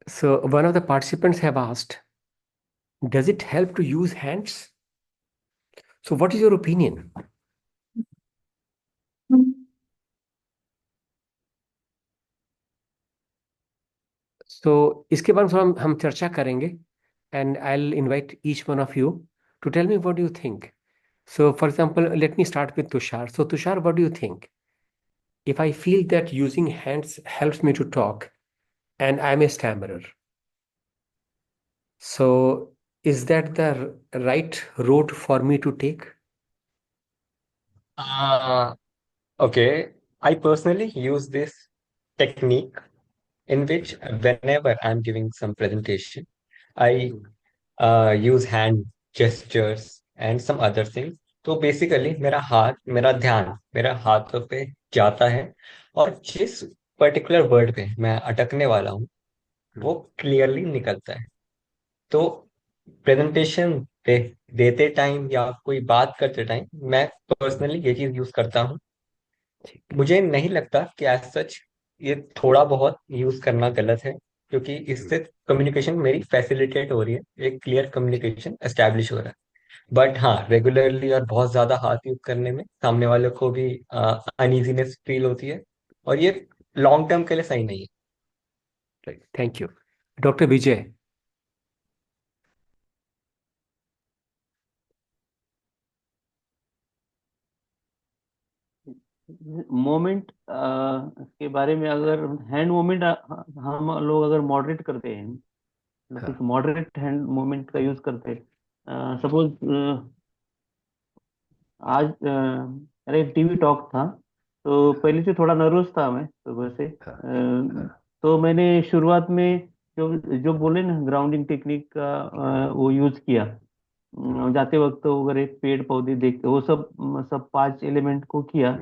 So one of the participants have asked, does it help to use hands? So what is your opinion? So इसके बारे में थोड़ा हम चर्चा करेंगे, and I'll invite each one of you to tell me what do you think. So for example, let me start with Tushar. So Tushar, what do you think? If I feel that using hands helps me to talk and I'm a stammerer, so is that the right road for me to take? Uh, okay. I personally use this technique in which whenever I'm giving some presentation, I use hand gestures and some other things. तो basically मेरा ध्यान मेरा हाथों पे जाता है और जिस पर्टिकुलर वर्ड पे मैं अटकने वाला हूँ वो क्लियरली निकलता है। तो प्रेजेंटेशन देते टाइम या कोई बात करते टाइम मैं पर्सनली ये चीज यूज करता हूँ। मुझे नहीं लगता कि एज सच ये थोड़ा बहुत यूज करना गलत है, क्योंकि इससे कम्युनिकेशन मेरी फैसिलिटेट हो रही है, एक क्लियर कम्युनिकेशन एस्टेब्लिश हो रहा है। बट हाँ, रेगुलरली और बहुत ज्यादा हाथ यूज करने में सामने वाले को भी अनइजीनेस फील होती है, और ये लॉन्ग टर्म के लिए सही नहीं है। Right. Thank you. Dr. Vijay. Moment के बारे में, अगर हैंड मोमेंट हम लोग अगर मॉडरेट करते हैं, मतलब कुछ हाँ, मॉडरेट हैंड मोमेंट का यूज करते हैं, सपोज आज अरे टीवी टॉक था, तो पहले से थोड़ा नर्वस था मैं सुबह से। हाँ, हाँ, तो मैंने शुरुआत में जो जो बोले ना ग्राउंडिंग टेक्निक का वो यूज किया। जाते वक्त तो अगर एक पेड़ पौधे देखते वो सब सब 5 एलिमेंट को किया।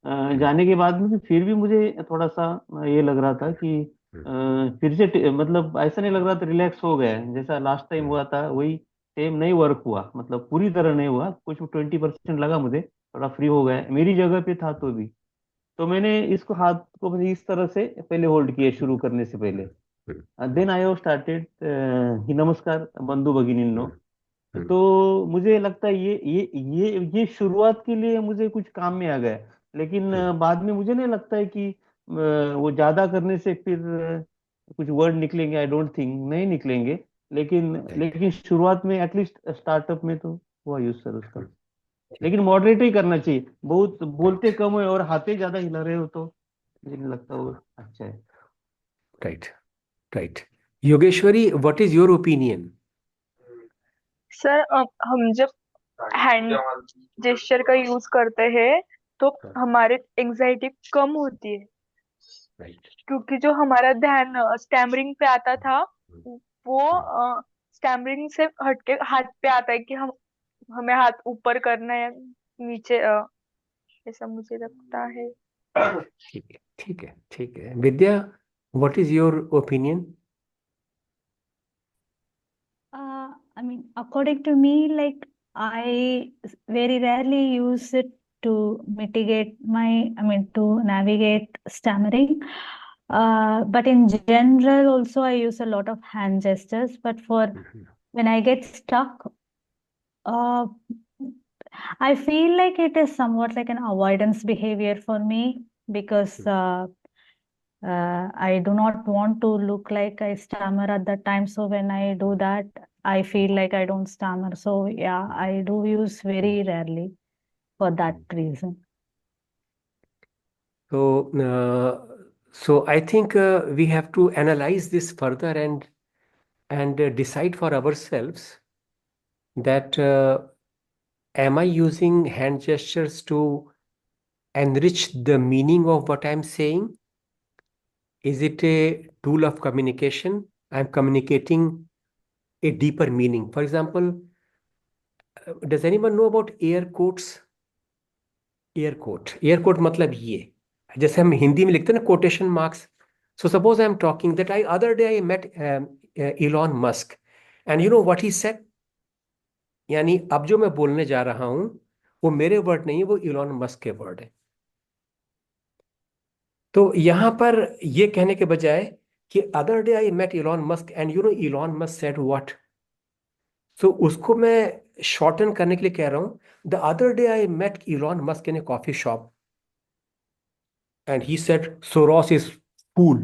हम्म, जाने के बाद में फिर भी मुझे थोड़ा सा ये लग रहा था कि हम्म, फिर से मतलब ऐसा नहीं लग रहा था, रिलैक्स हो गया है जैसा लास्ट टाइम हम्म, हुआ था वही सेम नहीं वर्क हुआ, मतलब पूरी तरह नहीं हुआ, कुछ 20% लगा मुझे, थोड़ा फ्री हो गया मेरी जगह पे था तो भी। तो मैंने इसको हाथ को मतलब इस तरह से पहले होल्ड किया शुरू करने से पहले। Hmm, then I have started ही नमस्कार बंधु भगिनीनो। हम्म, हम्म, तो मुझे लगता है ये शुरुआत के लिए मुझे कुछ काम में आ गया। लेकिन हम्म, बाद में मुझे नहीं लगता है कि वो ज्यादा करने से फिर कुछ वर्ड निकलेंगे, आई डोंट थिंक नहीं निकलेंगे। लेकिन right, लेकिन शुरुआत में एटलीस्ट स्टार्टअप में तो हुआ यूज सर उसका। हम्म, ठीक लेकिन है, मॉडरेट ही करना चाहिए, बहुत राइट, बोलते कम है और हाथे ज्यादा हिला रहे हो तो मुझे नहीं लगता वो अच्छा है। Right, right. Yogeshwari, what is your opinion? Sir हम जब हैंड जेस्चर का यूज करते हैं तो हमारे एंजाइटी कम होती है, राइट, क्योंकि जो हमारा ध्यान स्टैमरिंग पे आता था वो स्टैमरिंग से हटके हाथ पे आता है कि हम हमें हाथ ऊपर करना है नीचे, ऐसा मुझे लगता है। ठीक है, ठीक है, ठीक है। Vidya, what is your opinion? I mean, according to me, like I very rarely use it to mitigate I mean, to navigate stammering. But in general, also I use a lot of hand gestures. But for when I get stuck, uh, I feel like it is somewhat like an avoidance behavior for me because I do not want to look like I stammer at that time. So when I do that, I feel like I don't stammer. So yeah, I do use very rarely for that reason. So, so I think we have to analyze this further and decide for ourselves that am I using hand gestures to enrich the meaning of what I'm saying? Is it a tool of communication? I'm communicating a deeper meaning. For example, does anyone know about air quotes? Air quote मतलब ये, जैसे हम हिंदी में लिखते हैं ना, quotation marks. So suppose I am talking that I other day I met Elon Musk, and you know what he said. यानी अब जो मैं बोलने जा रहा हूं वो मेरे वर्ड नहीं है, वो इलॉन मस्क के वर्ड है. तो यहां पर ये कहने के बजाय कि other day I met Elon Musk and you know Elon Musk said what? So उसको मैं shorten करने के लिए कह रहा हूँ. The other day I met Elon Musk in a coffee shop and he said Soros is fool.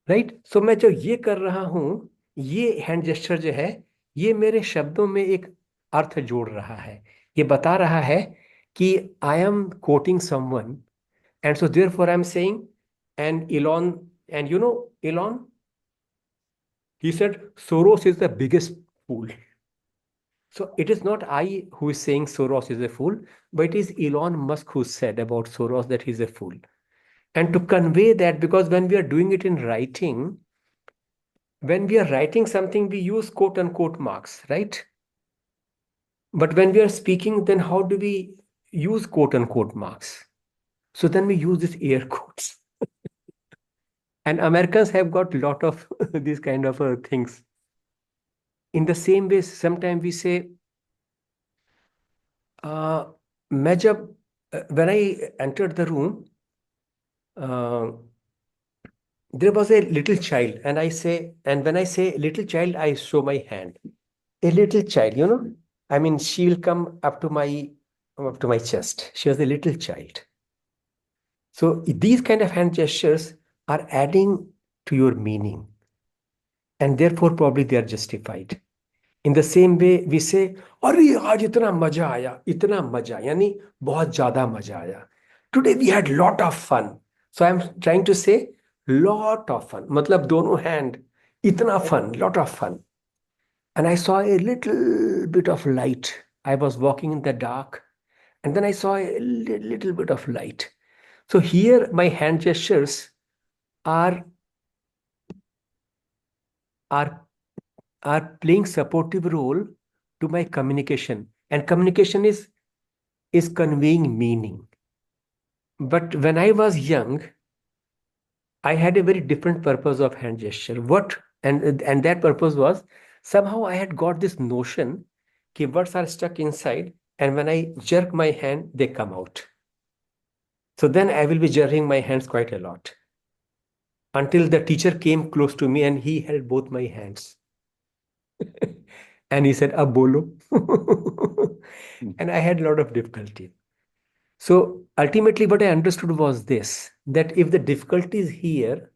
Right. So मैं जो ये कर रहा हूं, ये हैंड जेस्चर जो है, ये मेरे शब्दों में एक अर्थ जोड़ रहा है. ये बता रहा है कि I am quoting someone and so therefore I am saying and Elon and you no Elon he said Soros is the biggest fool. So it is not I who is saying Soros is a fool, but it is Elon Musk who said about Soros that he's a fool. And to convey that, because when we are doing it in writing, when we are writing something, we use quote unquote marks, right? But when we are speaking, then how do we use quote unquote marks? So then we use this air quotes. And Americans have got a lot of these kind of things. In the same way, sometimes we say, मैं जब when I entered the room, there was a little child, and I say, and when I say little child, I show my hand. A little child, you know, I mean, she will come up to my chest. She was a little child. So these kind of hand gestures are adding to your meaning, and therefore probably they are justified. In the same way, we say, अरे आज इतना मजा आया, इतना मजा, यानी बहुत ज्यादा मजा आया. Today we had lot of fun. So I am trying to say lot of fun. मतलब दोनों hand, इतना fun, lot of fun. And I saw a little bit of light. I was walking in the dark, and then I saw a little bit of light. So here my hand gestures are playing supportive role to my communication, and communication is conveying meaning. But when I was young, I had a very different purpose of hand gesture. And that purpose was, somehow I had got this notion that words are stuck inside, and when I jerk my hand, they come out. So then I will be jerking my hands quite a lot, until the teacher came close to me and he held both my hands. And he said, Ab bolo. And I had a lot of difficulty. So ultimately, what I understood was this, that if the difficulty is here,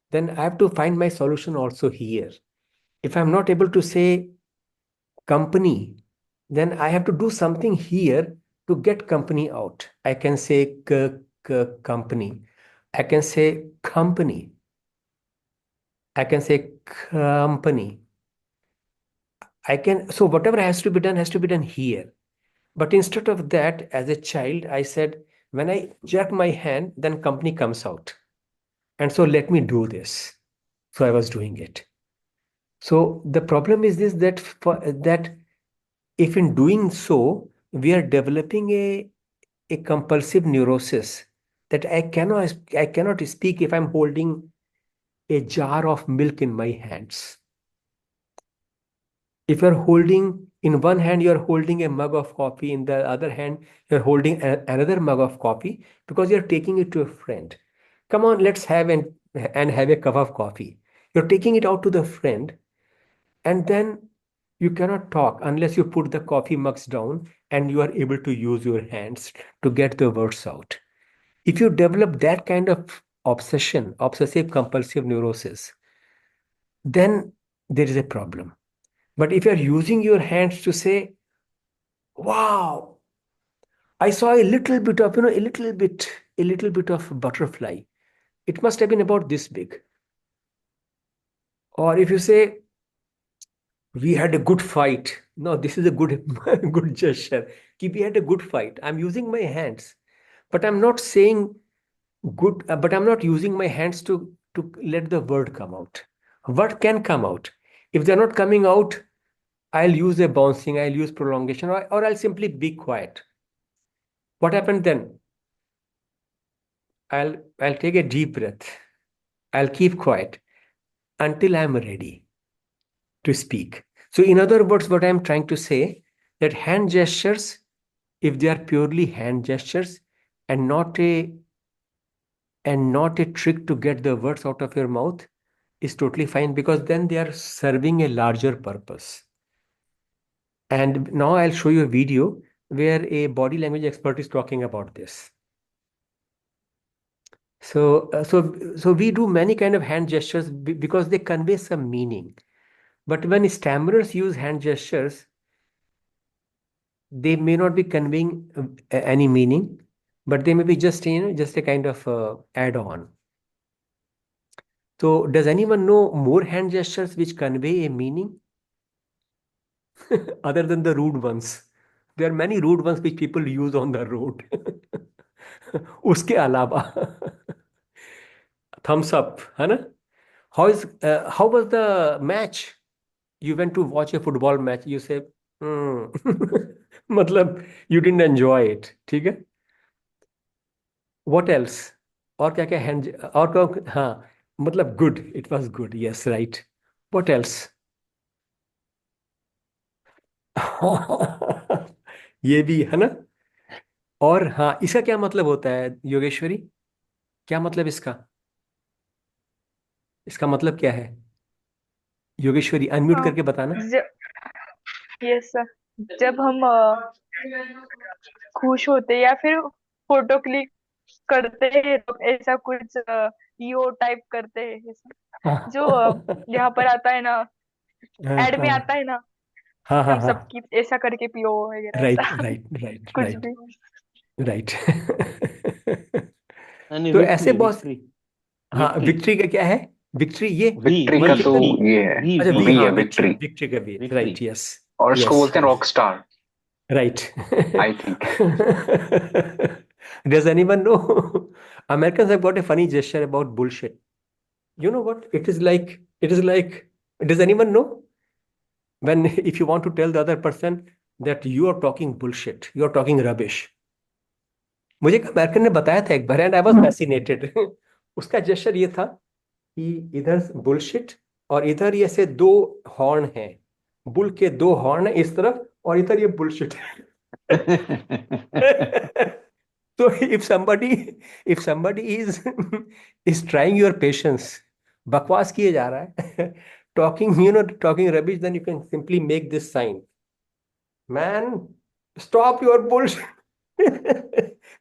then I have to find my solution also here. If I'm not able to say company, then I have to do something here to get company out. I can say company. I can say company. I can say company. So whatever has to be done here. But instead of that, as a child, I said, when I jerk my hand, then company comes out. And so let me do this. So I was doing it. So the problem is this, that if in doing so, we are developing a compulsive neurosis, that I cannot speak if I'm holding a jar of milk in my hands. If you're holding, in one hand, you're holding a mug of coffee, in the other hand, you're holding another mug of coffee, because you're taking it to a friend. Come on, let's have and have a cup of coffee. You're taking it out to the friend, and then you cannot talk unless you put the coffee mugs down and you are able to use your hands to get the words out. If you develop that kind of obsession, obsessive compulsive neurosis, then there is a problem. But if you are using your hands to say, wow, I saw a little bit of, a little bit of butterfly. It must have been about this big. Or if you say, we had a good fight. No, this is a good, good gesture. We had a good fight. I'm using my hands, but I'm not saying good, but I'm not using my hands to let the word come out. What can come out? If they're not coming out, I'll use a bouncing, I'll use prolongation, or I'll simply be quiet. What happened then? I'll take a deep breath. I'll keep quiet until I'm ready to speak. So in other words, what I'm trying to say, that hand gestures, if they are purely hand gestures and not a and not a trick to get the words out of your mouth is totally fine, because then they are serving a larger purpose. And now I'll show you a video where a body language expert is talking about this. So we do many kind of hand gestures because they convey some meaning. But when stammerers use hand gestures, they may not be conveying any meaning, but they may be just just a kind of add-on. So does anyone know more hand gestures which convey a meaning other than the rude ones? There are many rude ones which people use on the road. उसके अलावा thumbs up, है ना? How was the match? You went to watch a football match. You say, मतलब you didn't enjoy it. ठीक है? What else? और क्या क्या hand और क्या हाँ मतलब good. It was good. Yes, right. What else? ये भी है ना? और हाँ, इसका क्या मतलब होता है योगेश्वरी? क्या मतलब इसका? इसका मतलब क्या है? योगेश्वरी अनम्यूट करके बताना। यस सर, जब हम खुश होते या फिर फोटो क्लिक करते हैं तो ऐसा कुछ यो टाइप करते हैं जो यहाँ पर आता है ना, एड में आता है ना, हाँ हाँ हम हाँ, सबकी ऐसा करके पियो वगैरह राइट ऐसा राइट राइट कुछ राइट भी। राइट। नहीं, तो ऐसे बहुत विक्ट्री हाँ, विक्ट्री विक्ट्री का क्या है? विक्ट्री ये विक्ट्री का तो ये है, वी अच्छा वी वी, वी हाँ है विक्ट्री, विक्ट्री, विक्ट्री का वी, विक्ट्री। राइट, यस और इसको यस बोलते हैं rock star, right. I think. Does anyone know? Americans have got a funny gesture about bullshit. You know what? It is like, does anyone know? When if you want to tell the other person that you are talking bullshit, you are talking rubbish. मुझे एक American ने बताया था एक बार and I was fascinated. उसका gesture ये था कि इधर बुलशिट और इधर ये से दो हॉर्न हैं, बुल के दो हॉर्न है इस तरफ और इधर ये बुलशिट है। So if somebody is trying your patience, बकवास किए जा रहा है, talking rubbish, then you can simply make this sign, man, stop your bullshit.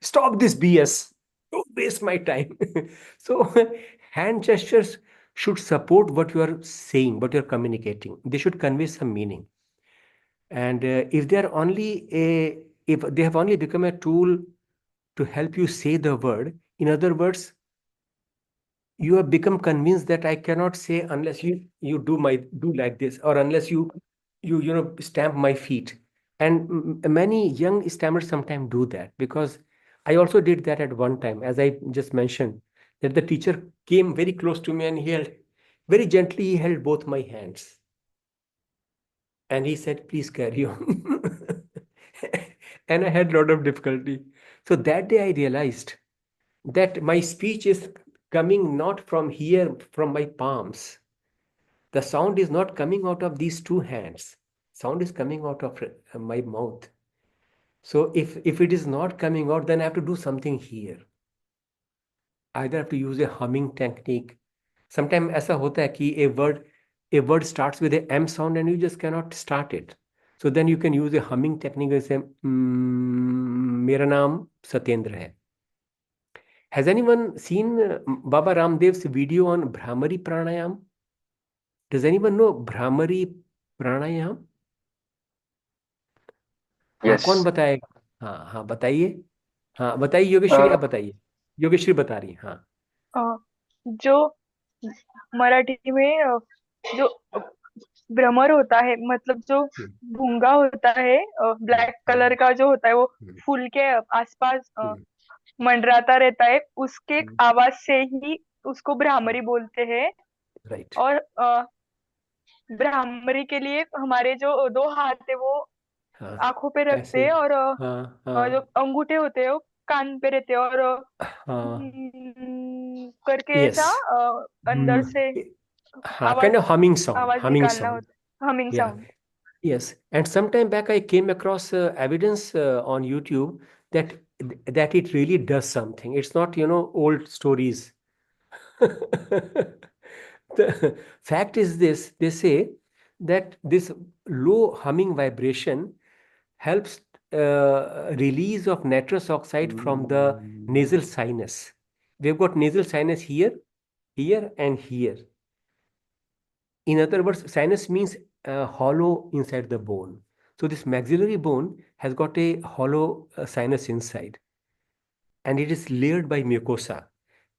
Stop this BS. Don't waste my time. So hand gestures should support what you are saying, what you're communicating. They should convey some meaning. And if they have only become a tool to help you say the word, in other words, you have become convinced that I cannot say unless you do like this, or unless you stamp my feet. And many young stammers sometimes do that, because I also did that at one time, as I just mentioned, that the teacher came very close to me and very gently he held both my hands. And he said, please carry on. And I had a lot of difficulty. So that day I realized that my speech is coming not from here, from my palms. The sound is not coming out of these two hands. Sound is coming out of my mouth. So if it is not coming out, then I have to do something here. Either have to use a humming technique. Sometimes ऐसा होता है कि a word starts with a M sound and you just cannot start it. So then you can use a humming technique and say, मेरा नाम सत्येंद्र है. Has anyone seen Baba Ramdev's video on Bhramari Pranayam? Does anyone know Bhramari Pranayam? हाँ, yes, कौन बताएगा? हाँ हाँ बताइए, हाँ बताइए योगेश्वरी, आप बताइए। योगेश्वरी बता रही है, हाँ। जो मराठी में जो भ्रमर होता है, मतलब जो भूंगा होता है, ब्लैक कलर का जो होता है, वो फूल के आसपास मंडराता रहता है, उसके आवाज से ही उसको भ्रामरी बोलते हैं। राइट। और भ्रामरी के लिए हमारे जो दो हाथ है वो आंखों पे रखते हैं, और जो अंगूठे होते हैं वो कान पे रहते हैं, और करके ऐसा अंदर से kind of humming sound, आवाज humming निकालना sound. होता है, humming Yeah. Sound. Yes, and some time back I came across evidence on YouTube that that it really does something. It's not, old stories. The fact is this, they say that this low humming vibration helps release of nitrous oxide from the nasal sinus. We've got nasal sinus here, here, and here. In other words, sinus means hollow inside the bone. So this maxillary bone has got a hollow sinus inside, and it is layered by mucosa.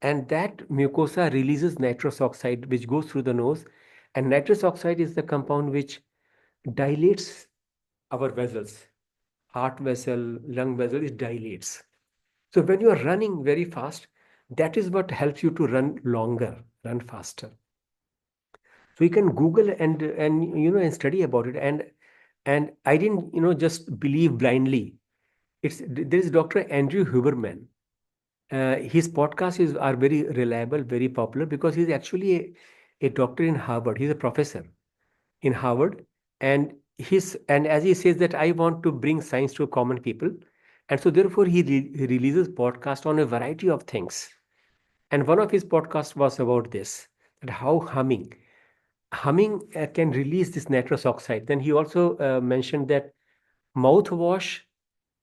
And that mucosa releases nitrous oxide, which goes through the nose. And nitrous oxide is the compound which dilates our vessels. Heart vessel, lung vessel, it dilates. So when you are running very fast, that is what helps you to run longer, run faster. So you can Google and study about it. And I didn't just believe blindly. There is Dr. Andrew Huberman. His podcasts are very reliable, very popular, because he's actually a doctor in Harvard. He's a professor in Harvard, and as he says that I want to bring science to common people, and so therefore he releases podcast on a variety of things. And one of his podcasts was about this, that how humming can release this nitrous oxide. Then he also mentioned that mouthwash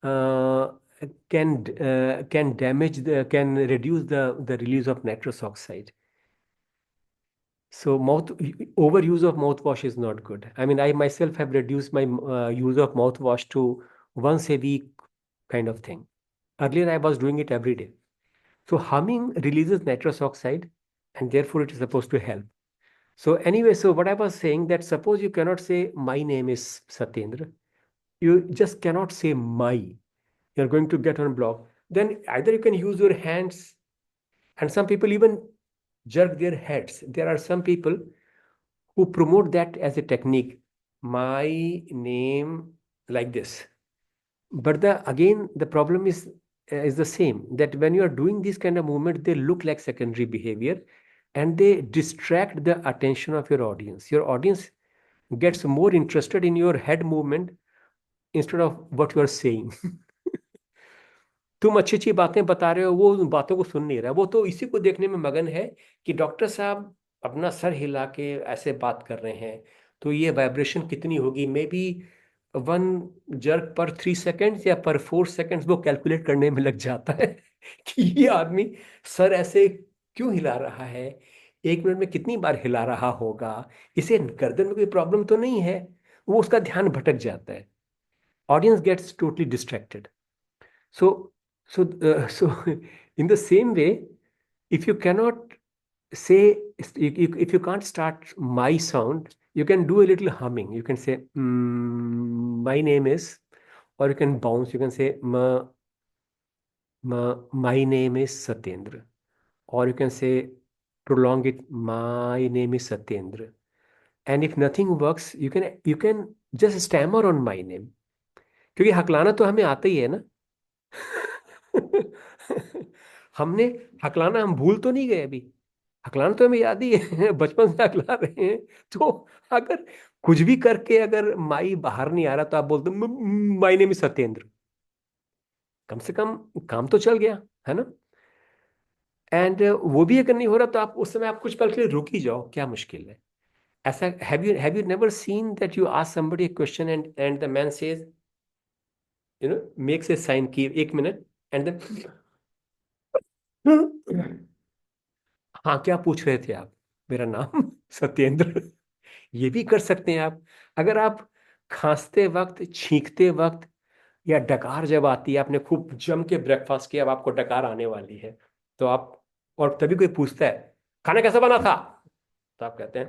can reduce the release of nitrous oxide. So overuse of mouthwash is not good. I mean, I myself have reduced my use of mouthwash to once a week kind of thing. Earlier, I was doing it every day. So humming releases nitrous oxide, and therefore it is supposed to help. So anyway, so what I was saying, that suppose you cannot say my name is Satyendra, you just cannot say my. You're going to get on block. Then either you can use your hands, and some people even jerk their heads. There are some people who promote that as a technique. My name, like this. But again, the problem is the same, that when you are doing this kind of movement, they look like secondary behavior, and they distract the attention of your audience. Your audience gets more interested in your head movement instead of what you are saying. तुम अच्छी अच्छी बातें बता रहे हो, वो उन बातों को सुन नहीं रहा, वो तो इसी को देखने में मगन है कि डॉक्टर साहब अपना सर हिला के ऐसे बात कर रहे हैं, तो ये वाइब्रेशन कितनी होगी, may be 1 jerk per 3 seconds या पर 4 seconds, वो कैलकुलेट करने में लग जाता है कि ये आदमी सर ऐसे क्यों हिला रहा है, 1 मिनट में कितनी बार हिला रहा होगा, इसे गर्दन में कोई प्रॉब्लम तो नहीं है, वो उसका ध्यान भटक जाता है. Audience gets totally distracted. So in the same way, if you cannot say, if you can't start my sound, you can do a little humming. You can say, my name is, or you can bounce. You can say, my name is Satyendra. Or you can say, prolong it, my name is Satyendra. And if nothing works, you can just stammer on my name. क्योंकि हकलाना तो हमें आता ही है ना. हमने हकलाना, हम भूल तो नहीं गए अभी, हकलाना तो हमें याद ही है. बचपन से हकला रहे हैं. तो अगर कुछ भी करके अगर माई बाहर नहीं आ रहा, तो आप बोलते माई नेम इज सत्येंद्र, कम से कम काम तो चल गया है ना. एंड वो भी अगर नहीं हो रहा, तो आप उस समय आप कुछ पल के लिए रुक ही जाओ, क्या मुश्किल है. ऐसा have you never seen that you ask somebody a question and the man says, makes a sign की 1 minute, एंड देन हाँ, क्या पूछ रहे थे आप. मेरा नाम सत्येंद्र. ये भी कर सकते हैं आप. अगर आप खांसते वक्त, छींकते वक्त, या डकार जब आती है, आपने खूब जम के ब्रेकफास्ट किया, अब आपको डकार आने वाली है, तो आप, और तभी कोई पूछता है खाना कैसा बना था, तो आप कहते हैं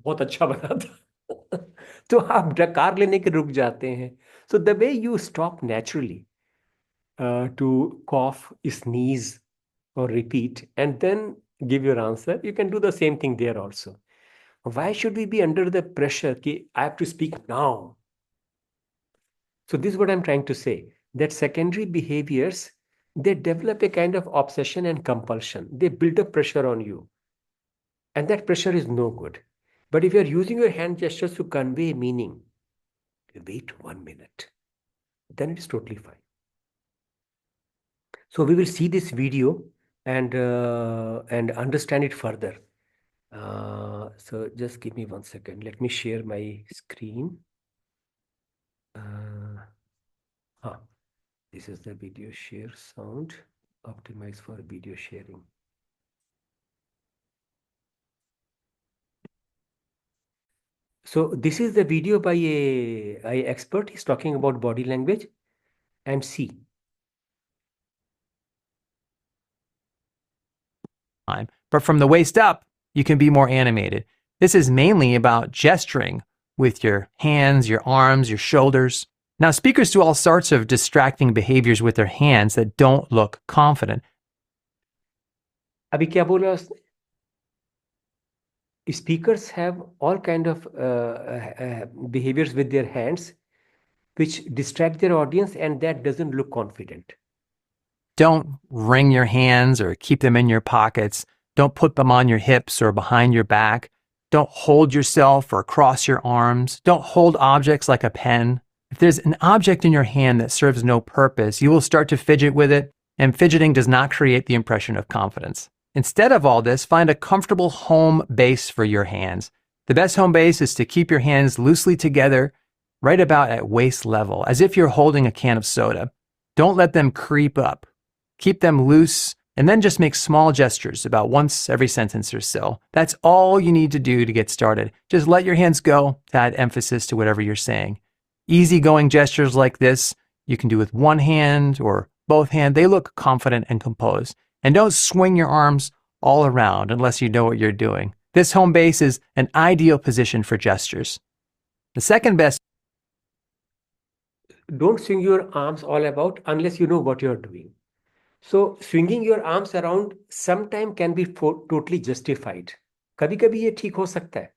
बहुत अच्छा बना था. तो आप डकार लेने के रुक जाते हैं. So the way you stop naturally to cough, sneeze, or repeat, and then give your answer, you can do the same thing there also. Why should we be under the pressure ki I have to speak now? So this is what I'm trying to say, that secondary behaviors, they develop a kind of obsession and compulsion. They build up pressure on you, and that pressure is no good. But if you're using your hand gestures to convey meaning, wait 1 minute. then it is totally fine. So we will see this video and understand it further. So just give me 1 second. Let me share my screen. This is the video share sound. Optimize for video sharing. So this is the video by a expert. He's talking about body language. And see. But from the waist up, you can be more animated. This is mainly about gesturing with your hands, your arms, your shoulders. Now, speakers do all sorts of distracting behaviors with their hands that don't look confident. अभी क्या बोला उसने? Speakers have all kind of behaviors with their hands which distract their audience, and that doesn't look confident. Don't wring your hands or keep them in your pockets. Don't put them on your hips or behind your back. Don't hold yourself or cross your arms. Don't hold objects like a pen. If there's an object in your hand that serves no purpose, you will start to fidget with it, and fidgeting does not create the impression of confidence. Instead of all this, find a comfortable home base for your hands. The best home base is to keep your hands loosely together, right about at waist level, as if you're holding a can of soda. Don't let them creep up. Keep them loose, and then just make small gestures about once every sentence or so. That's all you need to do to get started. Just let your hands go to add emphasis to whatever you're saying. Easygoing gestures like this, you can do with one hand or both hands. They look confident and composed. And don't swing your arms all around unless you know what you're doing. This home base is an ideal position for gestures. The second best. Don't swing your arms all about unless you know what you're doing. So swinging your arms around sometime can be totally justified. कभी-कभी ये ठीक हो सकता है.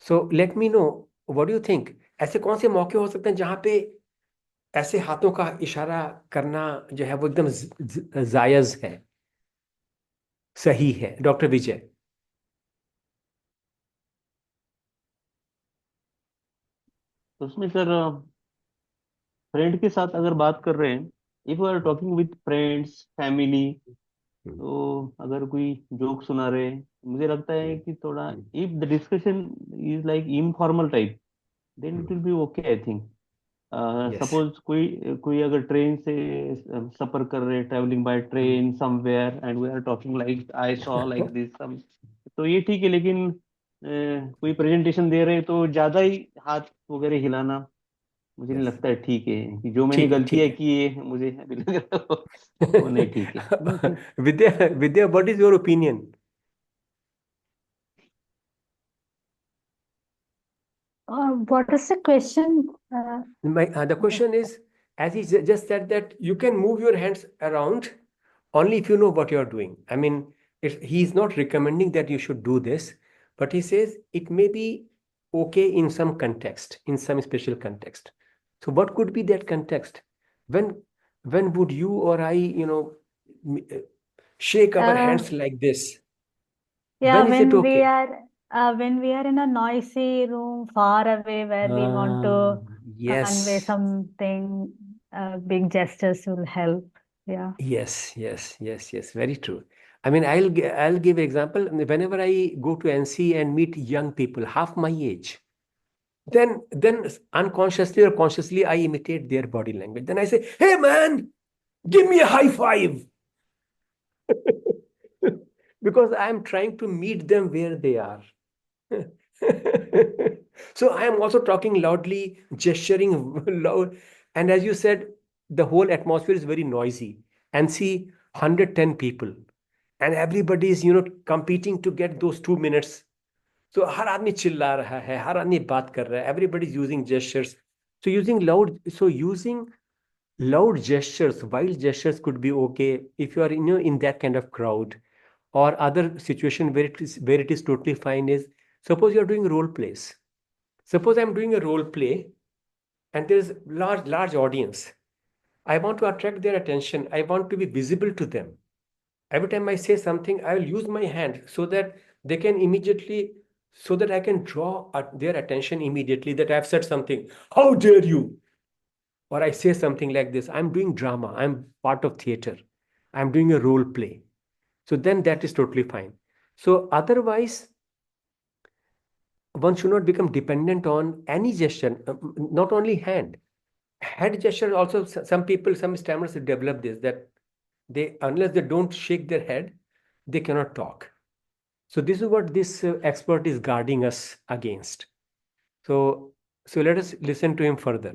So let me know, what do you think? ऐसे कौन से मौके हो सकते हैं जहां पे ऐसे हाथों का इशारा करना जो है वो एकदम जायज है, सही है? डॉक्टर विजय. उसमें सर फ्रेंड के साथ अगर बात कर रहे हैं, if you are talking with friends family, तो अगर कोई जोक सुना रहे हैं, मुझे लगता है कि थोड़ा if the discussion is like informal type, then it will be okay I think. Suppose कोई अगर ट्रेन से सफर कर रहे हैं, travelling by train somewhere, and we are talking like I saw like this some, तो ये ठीक है. लेकिन कोई प्रेजेंटेशन दे रहे हैं तो ज्यादा ही हाथ वगैरह हिलाना मुझे नहीं लगता है ठीक है. कि जो मैंने गलतियां की है, मुझे अभी लग रहा है वो नहीं ठीक है. Vidya, what is your opinion? What is the question? The question is, as he just said, that you can move your hands around only if you know what you're doing. I mean, he's not recommending that you should do this, but he says it may be okay in some context, in some special context. So what could be that context? When would you or I, shake our hands like this? Yeah, when is it okay? When we are in a noisy room far away where we want to convey something, big gestures will help. Yeah. Yes. Very true. I mean, I'll give example. Whenever I go to NC and meet young people, half my age, then unconsciously or consciously, I imitate their body language. Then I say, "Hey man, give me a high five." Because I am trying to meet them where they are. So I am also talking loudly, gesturing loud. And as you said, the whole atmosphere is very noisy. And see 110 people. And everybody is, competing to get those 2 minutes. So हर आदमी चिल्ला रहा है, हर आदमी बात कर रहा है. Everybody is using gestures. So using loud gestures, wild gestures could be okay if you are in that kind of crowd. Or other situation where it is totally fine is, suppose you are doing role plays. Suppose I'm doing a role play and there's large audience. I want to attract their attention. I want to be visible to them. Every time I say something, I will use my hand so that they can immediately, so that I can draw their attention immediately that I've said something. How dare you? or I say something like this, I'm doing drama, I'm part of theater, I'm doing a role play. So then that is totally fine. So otherwise, one should not become dependent on any gesture, not only hand. Head gesture also, some people, some stammers develop this, that they, unless they don't shake their head, they cannot talk. So this is what this expert is guarding us against. So let us listen to him further.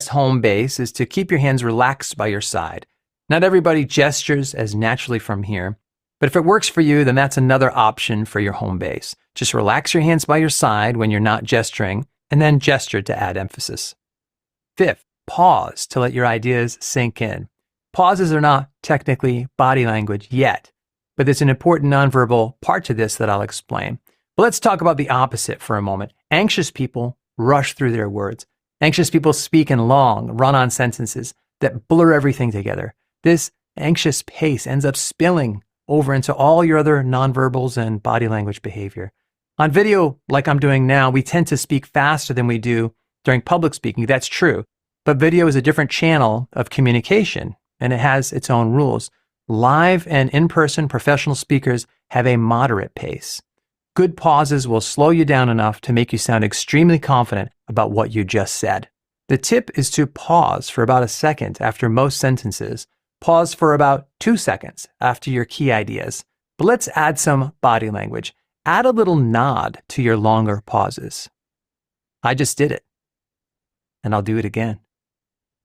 Home base is to keep your hands relaxed by your side. Not everybody gestures as naturally from here, but if it works for you, then that's another option for your home base. Just relax your hands by your side when you're not gesturing, and then gesture to add emphasis. Fifth, pause to let your ideas sink in. Pauses are not technically body language yet, but there's an important nonverbal part to this that I'll explain. But let's talk about the opposite for a moment. Anxious people rush through their words. Anxious people speak in long, run-on sentences that blur everything together. This anxious pace ends up spilling over into all your other nonverbals and body language behavior. On video, like I'm doing now, we tend to speak faster than we do during public speaking. That's true. But video is a different channel of communication, and it has its own rules. Live and in-person professional speakers have a moderate pace. Good pauses will slow you down enough to make you sound extremely confident about what you just said. The tip is to pause for about a second after most sentences. Pause for about 2 seconds after your key ideas. But let's add some body language. Add a little nod to your longer pauses. I just did it, and I'll do it again.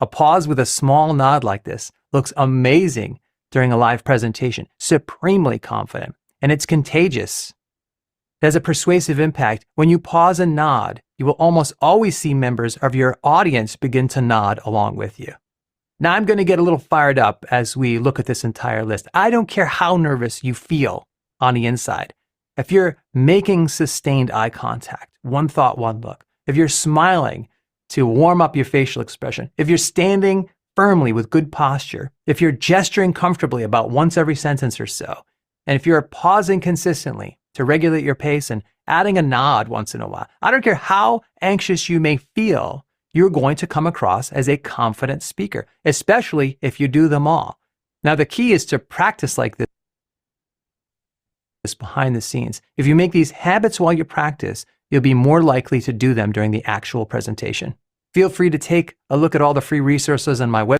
A pause with a small nod like this looks amazing during a live presentation, supremely confident, and it's contagious. It has a persuasive impact. When you pause and nod, you will almost always see members of your audience begin to nod along with you. Now I'm going to get a little fired up as we look at this entire list. I don't care how nervous you feel on the inside. If you're making sustained eye contact, one thought, one look, if you're smiling to warm up your facial expression, if you're standing firmly with good posture, if you're gesturing comfortably about once every sentence or so, and if you're pausing consistently to regulate your pace and adding a nod once in a while, I don't care how anxious you may feel, you're going to come across as a confident speaker, especially if you do them all. Now, the key is to practice like this behind the scenes. If you make these habits while you practice, you'll be more likely to do them during the actual presentation. Feel free to take a look at all the free resources on my website.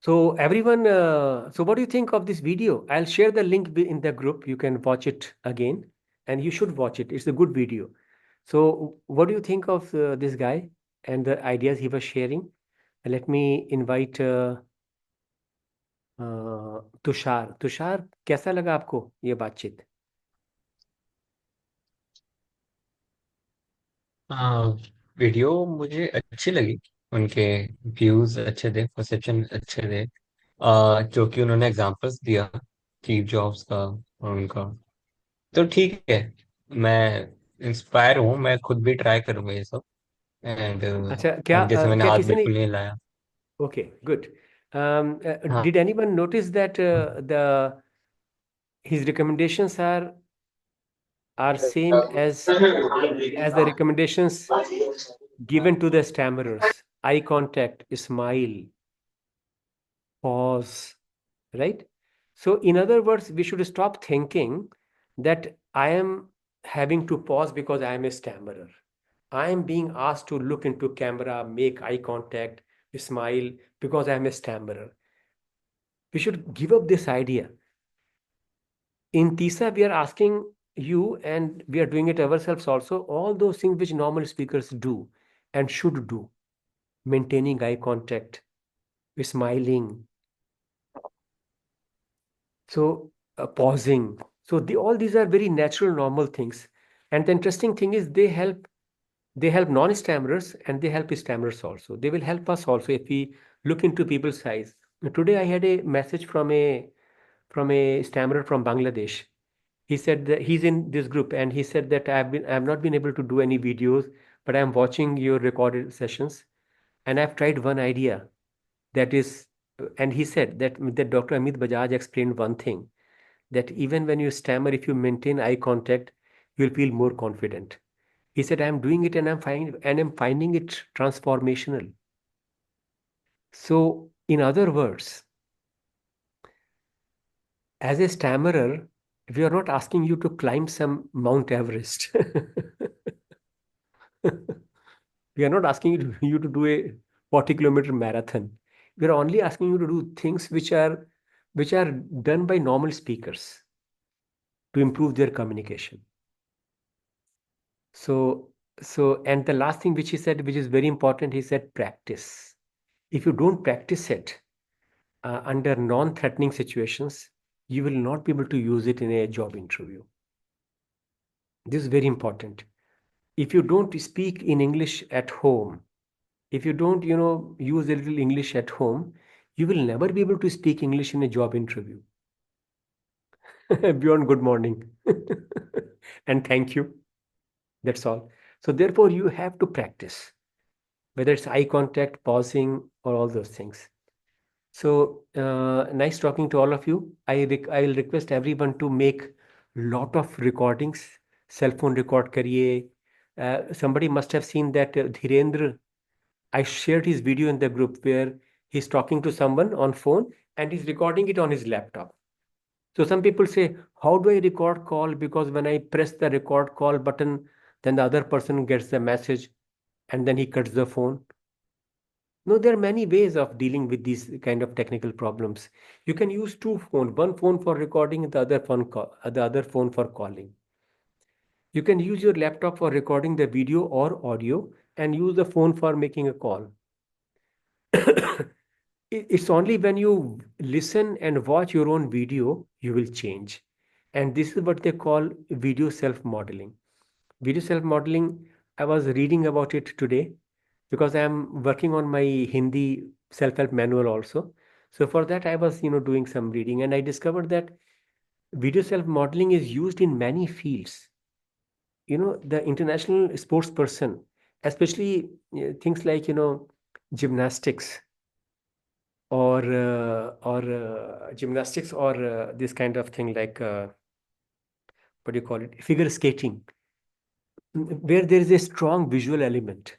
So everyone, so what do you think of this video? I'll share the link in the group. You can watch it again, and you should watch it. It's a good video. So what do you think of this guy and the ideas he was sharing? Let me invite Tushar. Tushar, कैसा लगा आपको ये बातचीत? Video मुझे अच्छी लगी, उनके views अच्छे थे, परसेप्शन अच्छे थे, जो कि उन्होंने एग्जांपल्स दिया स्टीव जॉब्स का और उनका, तो ठीक है, मैं इंस्पायर हूँ, मैं खुद भी ट्राई करूंगा ये सब। एंड अच्छा, क्या जैसे मैंने क्या हाथ किसी ने? बिल्कुल नहीं लाया। Okay, good. हाँ Did anyone notice that his recommendations are same as the recommendations given to the stammerers? Eye contact, smile, pause, right? So in other words, we should stop thinking that I am having to pause because I am a stammerer. I am being asked to look into camera, make eye contact, smile because I am a stammerer. We should give up this idea. In TISA, we are asking you, and we are doing it ourselves also, all those things which normal speakers do and should do. Maintaining eye contact, smiling, so pausing. So all these are very natural, normal things. And the interesting thing is they help non-stammerers and they help stammerers also. They will help us also if we look into people's eyes. Today I had a message from a stammerer from Bangladesh. He said that he's in this group, and he said that I have not been able to do any videos, but I'm watching your recorded sessions, and I've tried one idea, that is, and he said that Dr. Amit Bajaj explained one thing, that even when you stammer, if you maintain eye contact, you'll feel more confident. He said, I'm doing it and I'm finding it transformational. So, in other words, as a stammerer, we are not asking you to climb some Mount Everest. We are not asking you to do a 40-kilometer marathon. We are only asking you to do things which are done by normal speakers to improve their communication. So, and the last thing which he said, which is very important, he said practice. If you don't practice it under non-threatening situations, you will not be able to use it in a job interview. This is very important. If you don't speak in English at home, if you don't, use a little English at home, you will never be able to speak English in a job interview. Beyond good morning and thank you. That's all. So therefore, you have to practice, whether it's eye contact, pausing, or all those things. So nice talking to all of you. I will request everyone to make lot of recordings. Cell phone record kariye. Somebody must have seen that Dhirendra. I shared his video in the group where he's talking to someone on phone and he's recording it on his laptop. So some people say, how do I record call? Because when I press the record call button, then the other person gets the message and then he cuts the phone. No, there are many ways of dealing with these kind of technical problems. You can use two phones, one phone for recording and the other phone for calling. You can use your laptop for recording the video or audio and use the phone for making a call. It's only when you listen and watch your own video, you will change. And this is what they call video self-modeling. Video self-modeling, I was reading about it today because I'm working on my Hindi self-help manual also. So for that, I was, doing some reading and I discovered that video self-modeling is used in many fields. The international sports person, especially things like, gymnastics or gymnastics or this kind of thing like, what do you call it? Figure skating, where there is a strong visual element.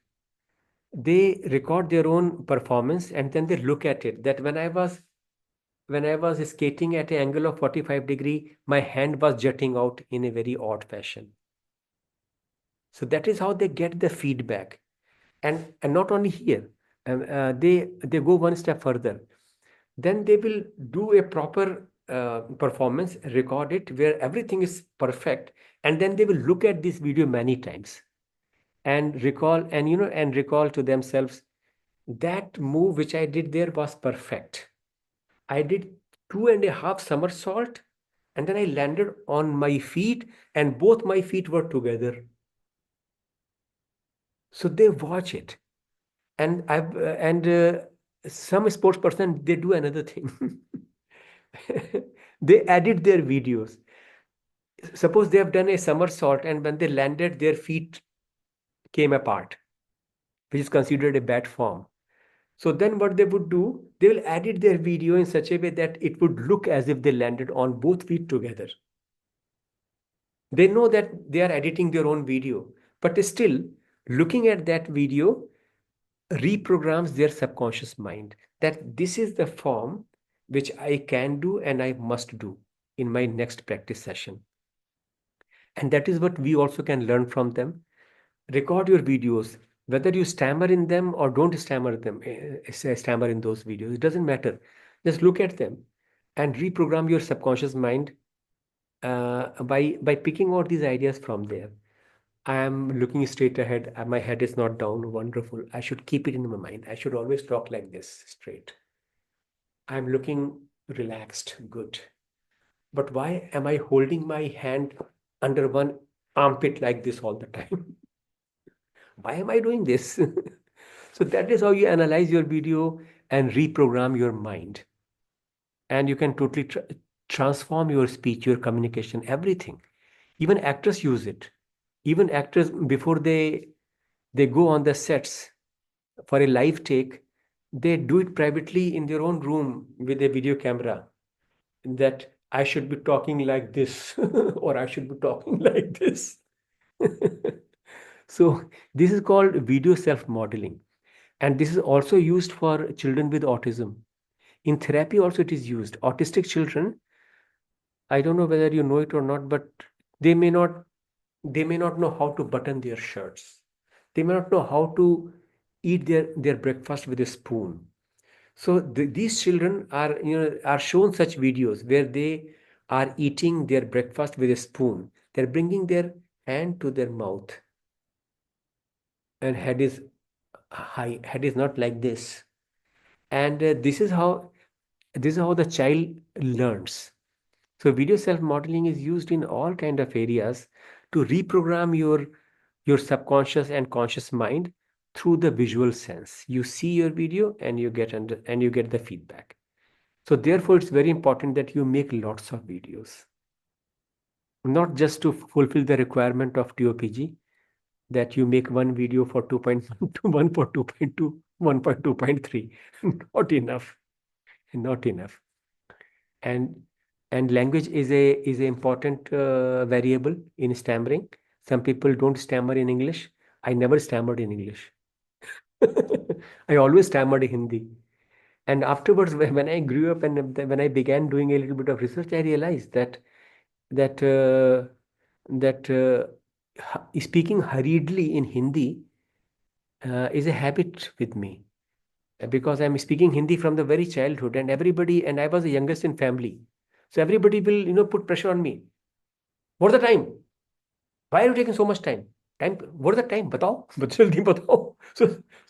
They record their own performance and then they look at it. That when I was skating at an angle of 45 degree, my hand was jutting out in a very odd fashion. So that is how they get the feedback. And not only here, they go one step further. Then they will do a proper performance, record it where everything is perfect, and then they will look at this video many times and recall to themselves that move which I did there was perfect. I did 2.5 somersault and then I landed on my feet and both my feet were together. So they watch it. And some sports person, they do another thing. They edit their videos. Suppose they have done a somersault and when they landed, their feet came apart, which is considered a bad form. So then what they would do, they will edit their video in such a way that it would look as if they landed on both feet together. They know that they are editing their own video, but still looking at that video reprograms their subconscious mind that this is the form which I can do and I must do in my next practice session. And that is what we also can learn from them. Record your videos, whether you stammer in them or don't stammer in those videos, it doesn't matter. Just look at them and reprogram your subconscious mind by picking out these ideas from there. I am looking straight ahead. My head is not down. Wonderful. I should keep it in my mind. I should always talk like this, straight. I'm looking relaxed. Good. But why am I holding my hand under one armpit like this all the time? Why am I doing this? So that is how you analyze your video and reprogram your mind. And you can totally transform your speech, your communication, everything. Even actors use it. Even actors, before they go on the sets for a live take, they do it privately in their own room with a video camera, that I should be talking like this or I should be talking like this. So this is called video self-modeling. And this is also used for children with autism. In therapy also it is used. Autistic children, I don't know whether you know it or not, but they may not they may not know how to button their shirts. They may not know how to eat their breakfast with a spoon. So these children are are shown such videos where they are eating their breakfast with a spoon. They're bringing their hand to their mouth, and head is not like this. And this is how the child learns. So video self-modeling is used in all kind of areas to reprogram your subconscious and conscious mind through the visual sense. You see your video and you get the feedback. So therefore, it's very important that you make lots of videos, not just to fulfill the requirement of TOPG, that you make one video for 2.1 to one for 2.2, 1.2.3. Not enough, not enough. And language is a important variable in stammering. Some people don't stammer in English. I never stammered in English. I always stammered in Hindi. And afterwards, when I grew up and when I began doing a little bit of research, I realized that speaking hurriedly in Hindi is a habit with me, because I'm speaking Hindi from the very childhood, and I was the youngest in family, so everybody will put pressure on me. What's the time? Why are you taking so much time? What is the time? Batao, जल्दी batao.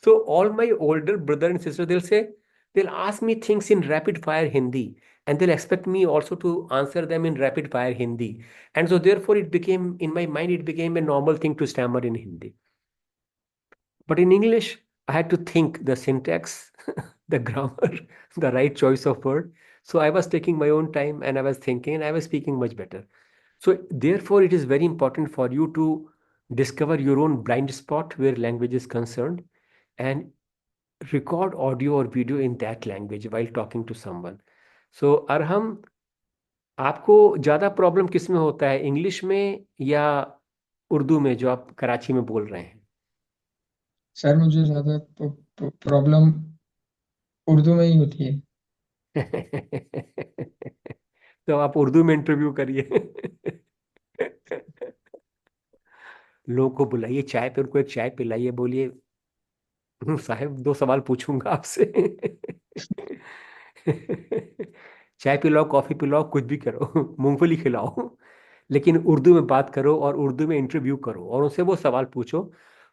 So all my older brother and sister, they'll ask me things in rapid fire Hindi, and they'll expect me also to answer them in rapid fire Hindi. And so therefore in my mind, it became a normal thing to stammer in Hindi. But in English, I had to think the syntax, the grammar, the right choice of word. So I was taking my own time and I was thinking and I was speaking much better. So therefore, it is very important for you to discover your own blind spot where language is concerned and record audio or video in that language while talking to someone. So Arham, आपको ज़्यादा problem किस में होता है, English में या उर्दू में, जो आप कराची में बोल रहे हैं? सर मुझे ज्यादा प्रॉब्लम उर्दू में ही होती है। तो आप उर्दू में इंटरव्यू करिए। लोगों को बुलाइए चाय पे, उनको एक चाय पिलाइए, बोलिए साहब 2 सवाल पूछूंगा आपसे। चाय पिलाओ, कॉफी पिलाओ, कुछ भी करो, मूंगफली खिलाओ, लेकिन उर्दू में बात करो और उर्दू में इंटरव्यू करो और उनसे वो सवाल पूछो।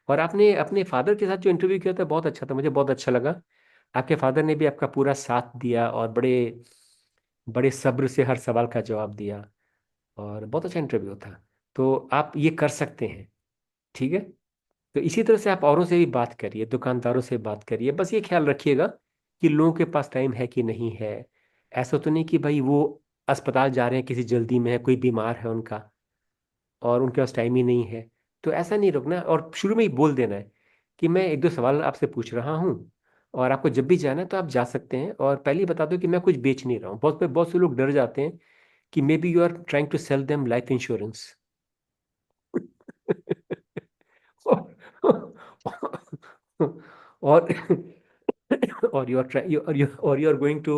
और आपने अपने फादर के साथ जो इंटरव्यू किया था बहुत अच्छा था, मुझे बहुत अच्छा लगा। आपके फादर ने भी आपका पूरा साथ दिया और बड़े बड़े सब्र से हर सवाल का जवाब दिया और बहुत अच्छा इंटरव्यू था। तो आप ये कर सकते हैं, ठीक है। तो इसी तरह से आप औरों से भी बात करिए, दुकानदारों से बात करिए। बस ये ख्याल रखिएगा कि लोगों के पास टाइम है कि नहीं है। ऐसा तो नहीं कि भाई वो अस्पताल जा रहे हैं, किसी जल्दी में है, कोई बीमार है उनका और उनके पास टाइम ही नहीं है, तो ऐसा नहीं रुकना और शुरू में ही बोल देना है कि मैं 1-2 सवाल आपसे पूछ रहा हूँ और आपको जब भी जाना है तो आप जा सकते हैं। और पहले ही बता दो कि मैं कुछ बेच नहीं रहा हूँ। बहुत से लोग डर जाते हैं कि maybe you are trying to sell them life insurance. or or you are trying you or you are going to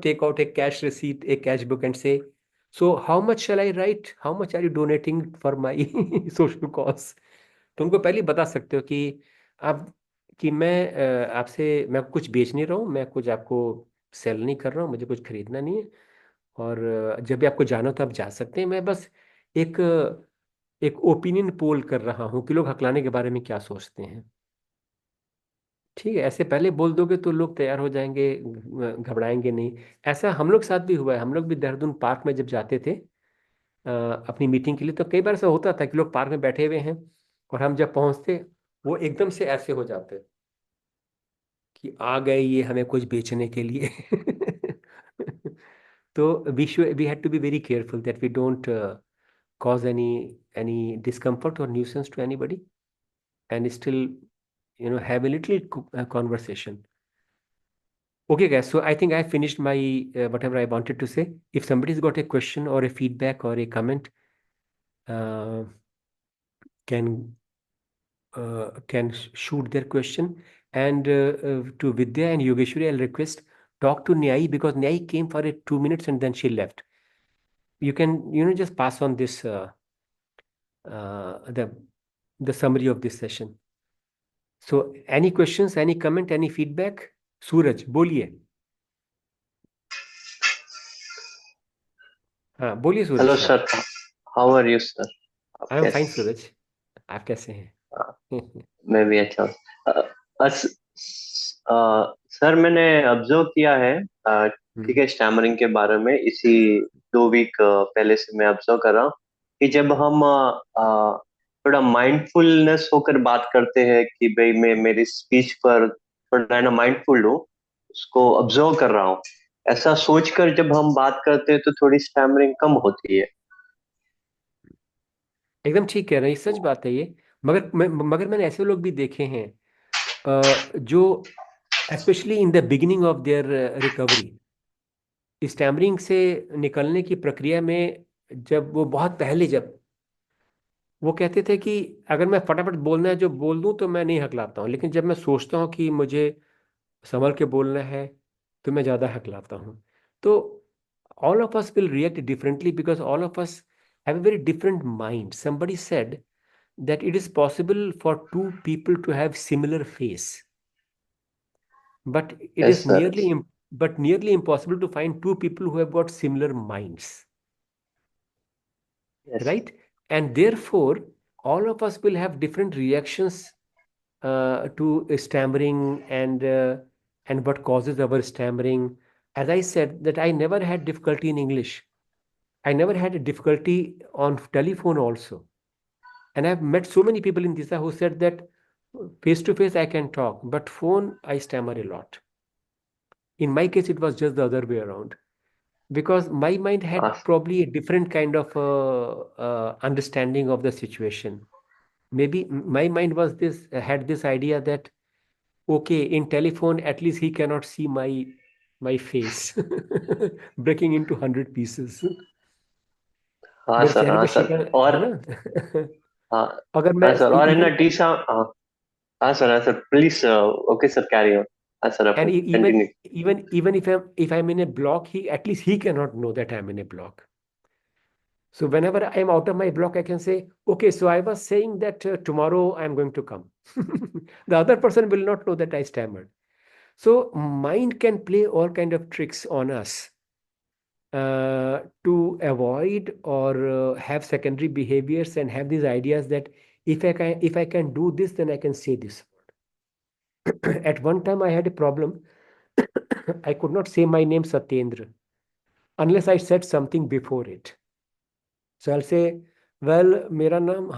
take out a cash receipt, a cash book and say, so how much shall I write, how much are you donating for my social cause? तो उनको पहले ही बता सकते हो कि आप कि मैं कुछ बेच नहीं रहा हूँ, मैं कुछ आपको सेल नहीं कर रहा हूँ, मुझे कुछ खरीदना नहीं है। और जब भी आपको जाना हो तो आप जा सकते हैं। मैं बस एक एक ओपिनियन पोल कर रहा हूँ कि लोग हकलाने के बारे में क्या सोचते हैं। ठीक है, ऐसे पहले बोल दोगे तो लोग तैयार हो जाएंगे, घबराएंगे नहीं। ऐसा हम लोग के साथ भी हुआ है। हम लोग भी देहरादून पार्क में जब जाते थे अपनी मीटिंग के लिए, तो कई बार ऐसा होता था कि लोग पार्क में बैठे हुए हैं और हम जब पहुंचते वो एकदम से ऐसे हो जाते कि आ गए ये हमें कुछ बेचने के लिए। तो we had to be very careful that we don't cause any discomfort or nuisance to anybody, and still have a little conversation. Okay guys, so I think I finished my whatever I wanted to say. If somebody's got a question or a feedback or a comment, can can shoot their question. And to Vidya and Yogeshwari, I'll request talk to Nyai, because Nyai came for 2 minutes and then she left. You can, just pass on this the summary of this session. So, any questions, any comment, any feedback? Suraj, बोलिए. हाँ, बोलिए Suraj. Hello हाँ. Sir, how are you sir? आप I am fine कैसे? सूरज. आप कैसे हैं? मैं भी अच्छा हूँ। सर, मैंने ऑब्जर्व किया है, ठीक है, स्टैमरिंग के बारे में इसी 2 वीक पहले से मैं ऑब्जर्व कर रहा हूँ कि जब हम थोड़ा माइंडफुलनेस होकर बात करते हैं कि भाई मैं मेरी स्पीच पर थोड़ा ना माइंडफुल हूँ, उसको ऑब्जर्व कर रहा हूँ, ऐसा सोचकर जब हम बात करते हैं तो थोड़ी स्टैमरिंग कम होती है। एकदम ठीक कह रहे हैं, सच बात है ये. मगर मैंने ऐसे लोग भी देखे हैं जो specially in the beginning of their recovery, stammering से निकलने की प्रक्रिया में, जब वो बहुत पहले, जब वो कहते थे कि अगर मैं फटाफट बोलना है जो बोल दूं तो मैं नहीं हकलाता हूँ, लेकिन जब मैं सोचता हूँ कि मुझे संभल के बोलना है तो मैं ज़्यादा हकलाता हूँ. तो all of us will react differently because all of us have a very different mind. Somebody said that it is possible for two people to have similar face, but it yes is sir. nearly impossible to find two people who have got similar minds, yes. right? And therefore, all of us will have different reactions to stammering and what causes our stammering. As I said, that I never had difficulty in English. I never had a difficulty on telephone also. And I've met so many people in DISA who said that face to face I can talk, but phone I stammer a lot. In my case, it was just the other way around, because my mind had probably a different kind of understanding of the situation. Maybe my mind was had this idea that, okay, in telephone at least he cannot see my face breaking into 100 pieces. हाँ मेरे sir, चेहरे हाँ पे sir. शिकन और है ना. हाँ, अगर हाँ मैं सर, और है ना इवन टीसा। हाँ, हाँ सर, हाँ sir, please. Okay sir, carry on. हाँ सर, आप and continue. even if I'm in a block, he at least he cannot know that I'm in a block. So whenever I'm out of my block, I can say, okay, so I was saying that tomorrow I'm going to come. The other person will not know that I stammered. So mind can play all kind of tricks on us to avoid or have secondary behaviors and have these ideas that if I can do this, then I can say this. At one time, I had a problem. I could not say my name Satyendra unless I said something before it. So I'll say, well, मेरा नाम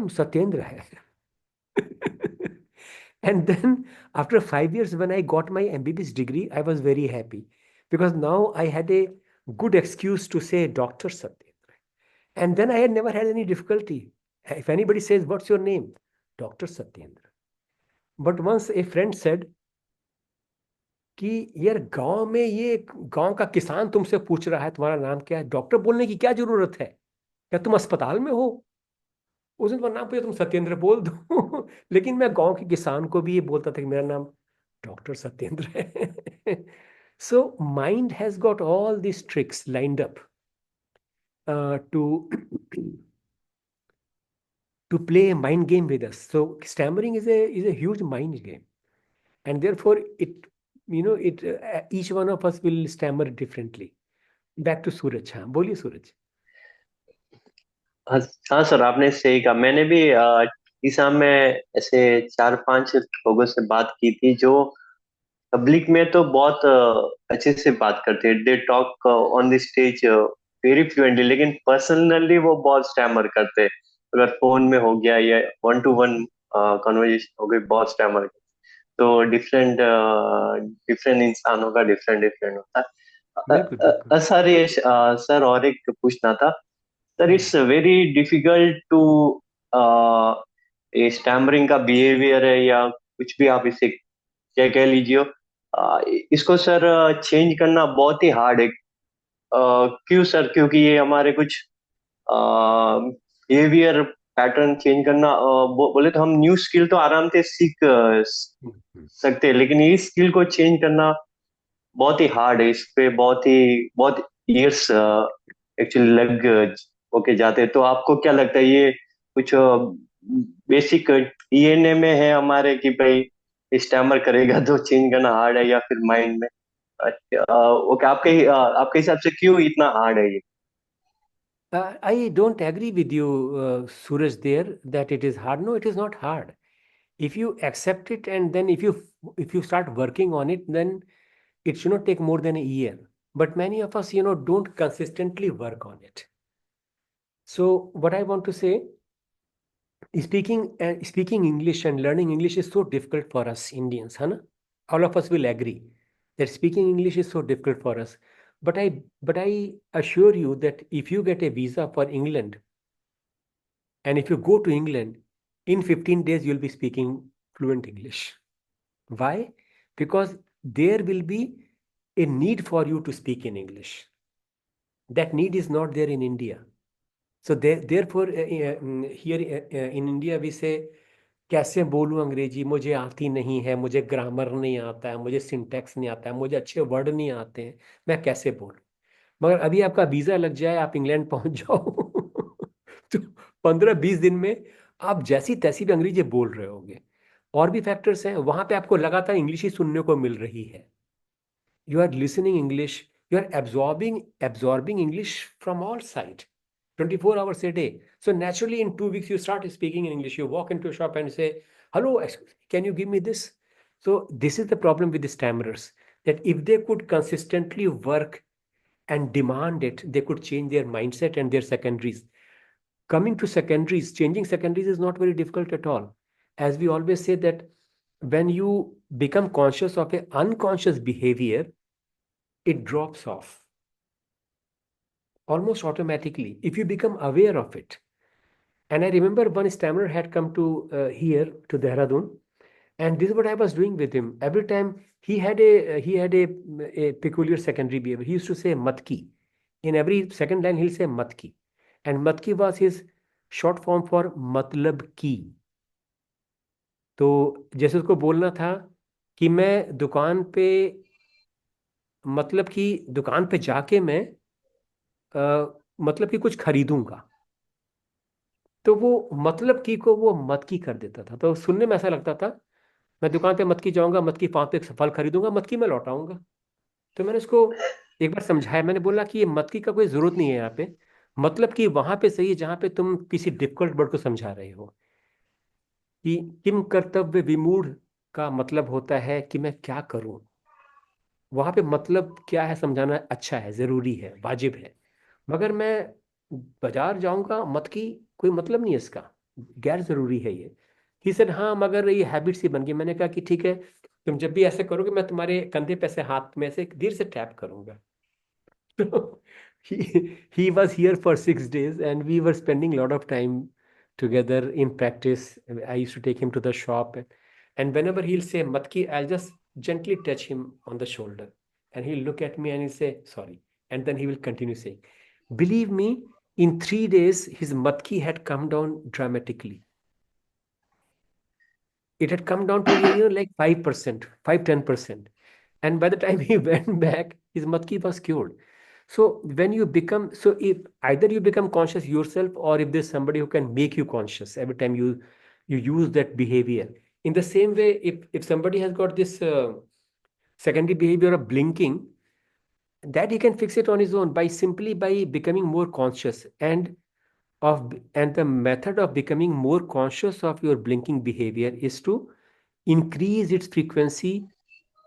सत्येंद्र है. And then after 5 years, when I got my MBBS degree, I was very happy because now I had a good excuse to say Dr. Satyendra. And then I had never had any difficulty. If anybody says, what's your name? Dr. Satyendra. But once a friend said कि यार गांव में ये गांव का किसान तुमसे पूछ रहा है तुम्हारा नाम क्या है, डॉक्टर बोलने की क्या जरूरत है, क्या तुम अस्पताल में हो? उस दिन तुम्हारा नाम पूछा, तुम सत्येंद्र बोल दो. लेकिन मैं गांव के किसान को भी ये बोलता था कि मेरा नाम डॉक्टर सत्येंद्र है. So mind has got all this tricks lined up to to play a mind game with us. So stammering is a huge mind game, and therefore each one of us will stammer differently. Back to Suraj. हाँ, बोलिए सूरज. हाँ, हाँ sir, आपने सही कहा। मैंने भी Tessa में ऐसे 4-5 लोगों से बात की थी जो पब्लिक में तो बहुत अच्छे से बात करते हैं। They talk on the stage very fluently, लेकिन पर्सनली वो बहुत स्टैमर करते हैं। अगर फोन में हो गया या 1-to-1 कॉन्वर्जेशन हो गई, बहुत स्टैमर। तो डिफरेंट डिफरेंट इंसानों का डिफरेंट डिफरेंट होता है। बिल्कुल बिल्कुल. सर, ये सर और एक पूछना था sir. It's very difficult to ये स्टैमरिंग का बिहेवियर है या कुछ भी आप इसे क्या कह लीजिए, इसको सर चेंज करना बहुत ही हार्ड है। क्यों सर? क्योंकि ये हमारे कुछ बिहेवियर पैटर्न चेंज करना बोले तो हम न्यू स्किल तो आराम से सीख सकते हैं, लेकिन ये स्किल को चेंज करना बहुत ही हार्ड है। इस पे बहुत इयर्स एक्चुअली लग होके जाते हैं। तो आपको क्या लगता है, ये कुछ बेसिक डीएनए में है हमारे कि भाई स्टैमर करेगा तो चेंज करना हार्ड है, या फिर माइंड में? ओके, आपके हिसाब से क्यों इतना हार्ड है ये? I don't agree with you, Suraj, there that it is hard. No, it is not hard. If you accept it and then if you start working on it, then it should not take more than a year. But many of us, don't consistently work on it. So what I want to say, speaking English and learning English is so difficult for us Indians, Hana? All of us will agree that speaking English is so difficult for us. But I assure you that if you get a visa for England, and if you go to England, in 15 days you'll be speaking fluent English. Why? Because there will be a need for you to speak in English. That need is not there in India. So therefore, here in India we say, कैसे बोलूं अंग्रेजी, मुझे आती नहीं है, मुझे grammar नहीं आता है, मुझे सिंटैक्स नहीं आता है, मुझे अच्छे वर्ड नहीं आते हैं, मैं कैसे बोलूं? मगर अभी आपका वीजा लग जाए, आप इंग्लैंड पहुंच जाओ तो 15-20 दिन में आप जैसी तैसी भी अंग्रेजी बोल रहे होगे। और भी फैक्टर्स हैं, वहां पे आपको लगातार इंग्लिश ही सुनने को मिल रही है। You are listening English, you are absorbing English from all sides, 24 hours a day. So naturally in 2 weeks you start speaking in English. You walk into a shop and say, hello, excuse me, can you give me this? So this is the problem with the stammerers, that if they could consistently work and demand it, they could change their mindset and their secondaries. Coming to secondaries, changing secondaries is not very difficult at all. As we always say that when you become conscious of an unconscious behavior, it drops off almost automatically if you become aware of it. And I remember one stammerer had come to here to Dehradun, and this is what I was doing with him. Every time he had a peculiar secondary behavior. He used to say matki. In every second line he'll say matki, and matki was his short form for matlab ki. तो जैसे उसको बोलना था कि मैं दुकान पे, मतलब कि दुकान पे जाके मैं मतलब कि कुछ खरीदूंगा, तो वो मतलब की को वो मत की कर देता था। तो सुनने में ऐसा लगता था, मैं दुकान पे मत की जाऊंगा, मत की पाँव पे फल खरीदूंगा, मत की मैं लौटाऊंगा। तो मैंने उसको एक बार समझाया, मैंने बोला कि ये मत की का कोई जरूरत नहीं है यहाँ पे, मतलब कि वहां पे सही है जहाँ पे तुम किसी डिफिकल्ट वर्ड को समझा रहे हो। कि किम कर्तव्य विमूढ़ का मतलब होता है कि मैं क्या करूं। वहां पे मतलब क्या है समझाना अच्छा है, जरूरी है, वाजिब है। मगर मैं बाजार जाऊंगा, मत की कोई मतलब नहीं है इसका, गैर जरूरी है ये। ही सेड हाँ, मगर ये हैबिट सी बन गई। मैंने कहा कि ठीक है, तुम जब भी ऐसे करोगे मैं तुम्हारे कंधे पे से हाथ में से धीरे से टैप करूंगा। he was here for 6 days and we were spending a lot of time together in practice. I used to take him to the shop, and whenever he'll say matki, I'll just gently touch him on the shoulder, and he'll look at me and he'll say sorry, and then he will continue saying. Believe me, in 3 days his matki had come down dramatically. It had come down to like 5%, 5-10%. And by the time he went back, his matki was cured. So when you become, so if either you become conscious yourself, or if there's somebody who can make you conscious every time you use that behavior. In the same way, if somebody has got this secondary behavior of blinking, that he can fix it on his own by simply by becoming more conscious. And the method of becoming more conscious of your blinking behavior is to increase its frequency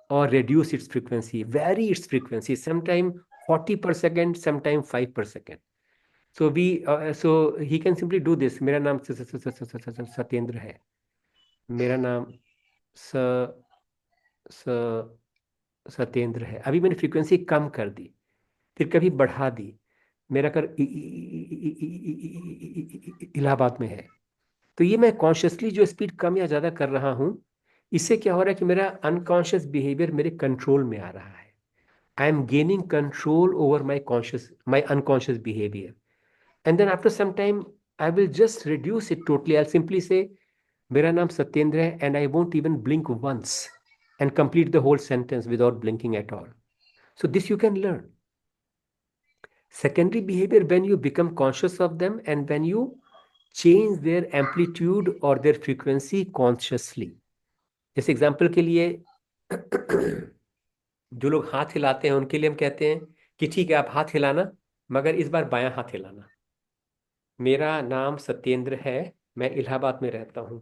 or reduce its frequency, vary its frequency, sometime 40 per second, sometime 5 per second. So he can simply do this. मेरा नाम सत्येंद्र है, मेरा नाम सत्येंद्र है। अभी मैंने frequency कम कर दी, फिर कभी बढ़ा दी। मेरा घर इलाहाबाद में है, तो ये मैं कॉन्शियसली जो स्पीड कम या ज़्यादा कर रहा हूँ, इससे क्या हो रहा है कि मेरा अनकॉन्शियस बिहेवियर मेरे कंट्रोल में आ रहा है। I am gaining control over my unconscious behavior. And then after some time, I will just reduce it totally. I'll simply say, मेरा नाम सत्येंद्र है, and I won't even blink once and complete the whole sentence without blinking at all. So this you can learn. Secondary behavior, when you become conscious of them and when you change their amplitude or their frequency consciously. जैसे example के लिए जो लोग हाथ हिलाते हैं उनके लिए हम कहते हैं कि ठीक है आप हाथ हिलाना, मगर इस बार बायां हाथ हिलाना। मेरा नाम सत्येंद्र है, मैं इलाहाबाद में रहता हूँ।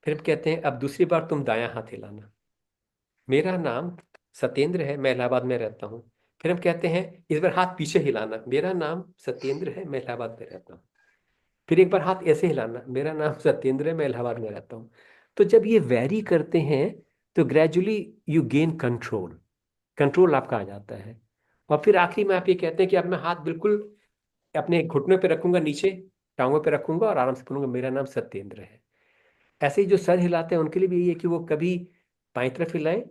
फिर हम कहते हैं अब दूसरी बार तुम दायां हाथ हिलाना। मेरा नाम सत्येंद्र है, मैं इलाहाबाद में रहता हूँ। फिर हम कहते हैं इस बार हाथ पीछे हिलाना। मेरा नाम सत्येंद्र है, मैं इलाहाबाद में रहता हूँ। फिर एक बार हाथ ऐसे हिलाना। मेरा नाम सत्येंद्र है, मैं इलाहाबाद में रहता हूँ। तो जब ये वैरी करते हैं तो gradually you gain control, control आपका आ जाता है। और फिर आखिरी में आप ये कहते हैं कि अब मैं हाथ बिल्कुल अपने घुटनों पे रखूंगा, नीचे टांगों पे रखूंगा और आराम से बोलूंगा मेरा नाम सत्येंद्र है। ऐसे ही जो सर हिलाते हैं उनके लिए भी यही है कि वो कभी बाईं तरफ हिलाएं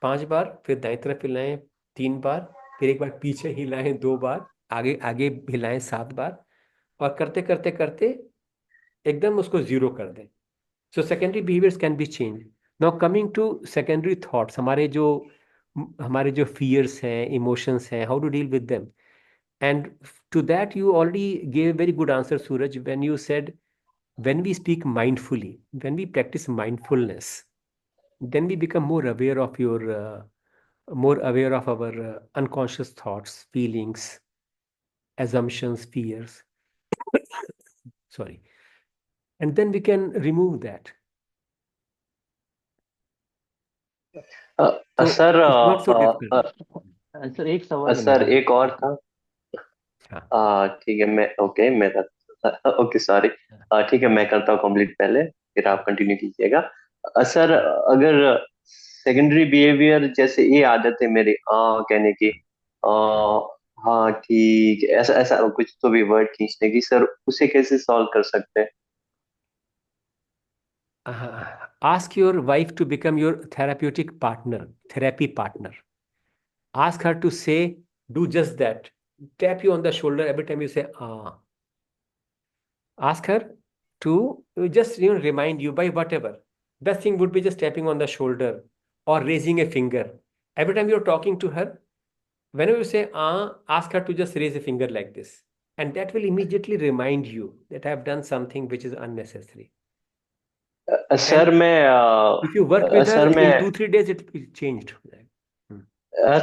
5 बार, फिर दाईं तरफ हिलाएं 3 बार, फिर एक बार पीछे हिलाएं 2 बार, आगे आगे हिलाएं 7 बार, और करते करते करते एकदम उसको जीरो कर दें। So secondary behaviours can be change. Now coming to secondary thoughts, हमारे जो फियर्स हैं, इमोशंस हैं, how to deal with them. And to that, you already gave a very good answer, Suraj, when you said, when we speak mindfully, when we practice mindfulness, then we become more aware of more aware of our unconscious thoughts, feelings, assumptions, fears. Sorry. And then we can remove that. So sir it's not so difficult. Sir एक सवाल है sir मेरा। एक और था। ठीक है, मैं ओके सॉरी। ठीक है, मैं करता हूँ कंप्लीट पहले, फिर आप कंटिन्यू कीजिएगा। सर अगर सेकेंडरी बिहेवियर जैसे ये आदत है मेरी कहने की, हाँ ठीक है, ऐसा ऐसा कुछ तो भी वर्ड खींचने की, सर उसे कैसे सॉल्व कर सकते हैं? Ask your wife to become your therapeutic partner, therapy partner. Ask her to say, do just that. Tap you on the shoulder every time you say, ah. Ask her to just remind you by whatever. Best thing would be just tapping on the shoulder or raising a finger. Every time you're talking to her, whenever you say, ah, ask her to just raise a finger like this. And that will immediately remind you that I've done something which is unnecessary. Sir मैं If you work with sir her, मैं in 2-3 days, it changed.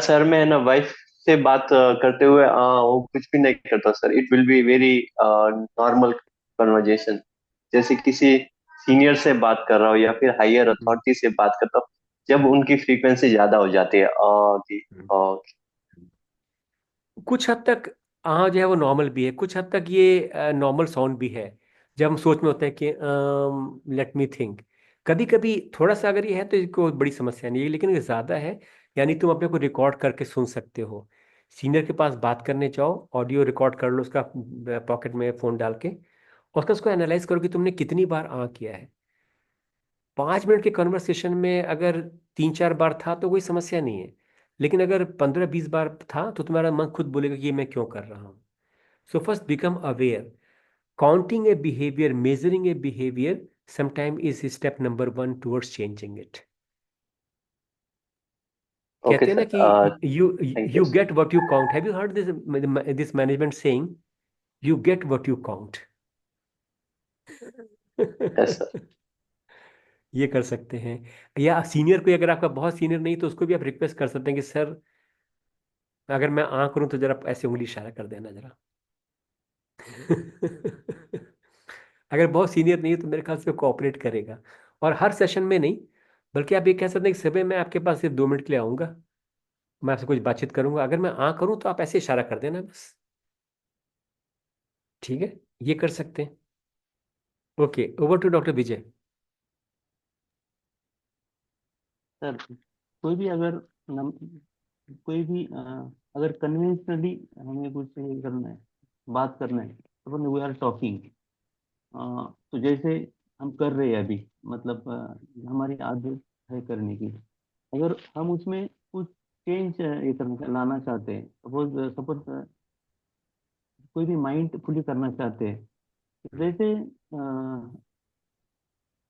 Sir मैं ना wife से बात करते हुए वो कुछ भी नहीं करता sir. It will be very normal conversation, जैसे किसी सीनियर से बात कर रहा हूँ या फिर हायर अथॉरिटी से बात करता हूँ, जब उनकी फ्रीक्वेंसी ज्यादा हो जाती है कि कुछ हद तक हाँ जो है वो नॉर्मल भी है, कुछ हद तक ये नॉर्मल साउंड भी है। जब हम सोच में होते हैं कि लेट मी थिंक, कभी कभी थोड़ा सा अगर ये है तो कोई बड़ी समस्या नहीं है, लेकिन अगर ज़्यादा है, यानी तुम अपने को रिकॉर्ड करके सुन सकते हो। सीनियर के पास बात करने जाओ, ऑडियो रिकॉर्ड कर लो उसका पॉकेट में फ़ोन डाल के, और उसको एनालाइज करो कि तुमने कितनी बार किया है। 5 मिनट के कन्वर्सेशन में अगर 3-4 बार था तो कोई समस्या नहीं है, लेकिन अगर 15-20 बार था तो तुम्हारा मन खुद बोलेगा कि ये मैं क्यों कर रहा हूँ। So first become aware. Counting A behaviour, measuring A behaviour sometime is step number 1 towards changing it. Okay कहते हैं ना सर, कि you thank you you. Get what you count. Have you heard this management saying, you get what you count. Yes sir. ये कर सकते हैं। या senior कोई अगर आपका बहुत सीनियर नहीं तो उसको भी आप रिक्वेस्ट कर सकते हैं कि सर अगर मैं करूं तो जरा ऐसे उंगली इशारा कर देना जरा। अगर बहुत सीनियर नहीं है तो मेरे ख्याल से कोऑपरेट करेगा। और हर सेशन में नहीं, बल्कि आप ये कह सकते हैं कि सुबह मैं आपके पास सिर्फ 2 मिनट के लिए आऊंगा, मैं आपसे कुछ बातचीत करूंगा, अगर मैं करूं तो आप ऐसे इशारा कर देना बस। ठीक है, ये कर सकते हैं। Okay, over to doctor Vijay. Sir कोई भी अगर नम, कोई भी अगर कन्वेंशनली हमें कुछ ये करना है, बात करना है, तो वी आर टॉकिंग, तो जैसे हम कर रहे हैं अभी, मतलब हमारी आदत है करने की, अगर हम उसमें कुछ चेंज ये करना लाना चाहते हैं, सपोज सपोज कोई भी माइंडफुली करना चाहते हैं जैसे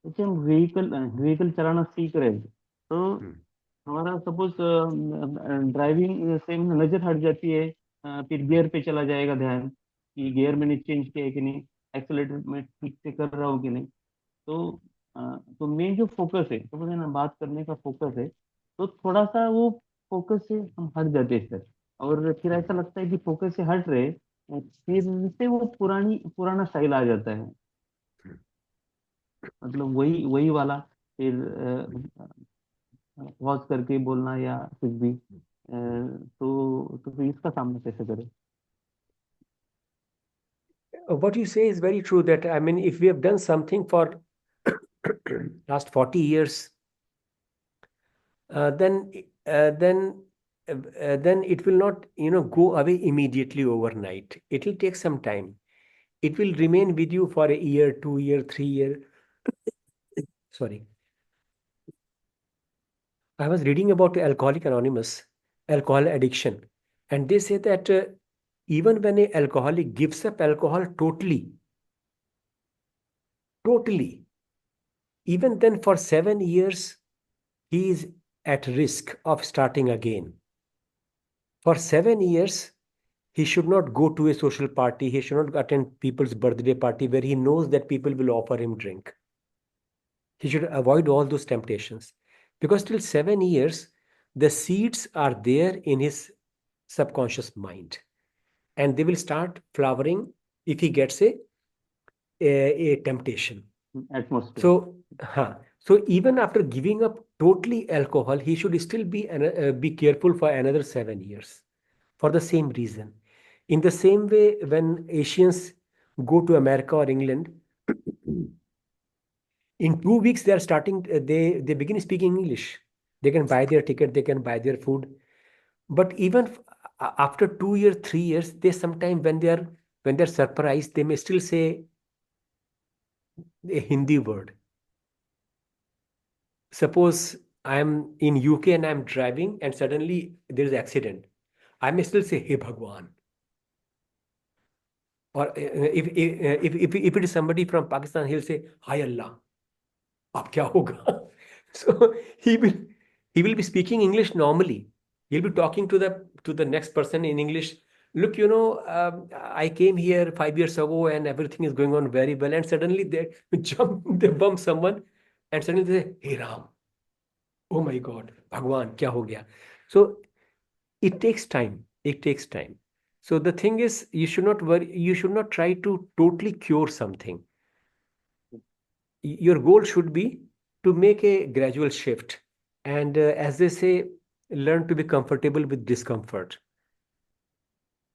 जैसे हम व्हीकल चलाना सीख रहे हैं, तो हमारा सपोज ड्राइविंग से नजर हट जाती है, फिर गियर पे चला जाएगा ध्यान कि गियर मैंने चेंज किया है कि नहीं, एक्सेलेटर में ठीक से कर रहा हूँ कि नहीं। तो तो मेन जो फोकस है, तो मुझे ना बात करने का फोकस है, तो थोड़ा सा वो फोकस से हम हट जाते हैं सर। और फिर ऐसा लगता है कि फोकस से हट रहे, फिर से वो पुराना स्टाइल आ जाता है, मतलब वही वही वाला, फिर पॉज करके बोलना या कुछ भी। तो फिर इसका सामना कैसे करें? What you say is very true that, I mean, if we have done something for last 40 years, then it will not, go away immediately overnight. It will take some time. It will remain with you for a year, 2 year, 3 year. Sorry. I was reading about Alcoholic Anonymous, alcohol addiction, and they say that even when an alcoholic gives up alcohol totally, even then for 7 years, he is at risk of starting again. For 7 years, he should not go to a social party. He should not attend people's birthday party where he knows that people will offer him drink. He should avoid all those temptations, because till 7 years, the seeds are there in his subconscious mind, and they will start flowering if he gets a temptation. Atmosphere. So even after giving up totally alcohol, he should still be careful for another 7 years for the same reason. In the same way, when Asians go to America or England, in 2 weeks they are starting. They begin speaking English. They can buy their ticket. They can buy their food. But even after 2 years, 3 years, they sometimes when they're surprised, they may still say a Hindi word. Suppose I am in UK and I'm driving and suddenly there's an accident. I may still say, Hey Bhagwan. Or if it is somebody from Pakistan, he'll say, Hi Allah. Ab kya hoga? So he will be speaking English normally. He'll be talking to the next person in English. Look, I came here 5 years ago and everything is going on very well. And suddenly they bump someone and suddenly they say, Hey Ram. Oh my God, Bhagwan, kya ho gaya? So it takes time. It takes time. So the thing is, you should not worry. You should not try to totally cure something. Your goal should be to make a gradual shift. And as they say, learn to be comfortable with discomfort.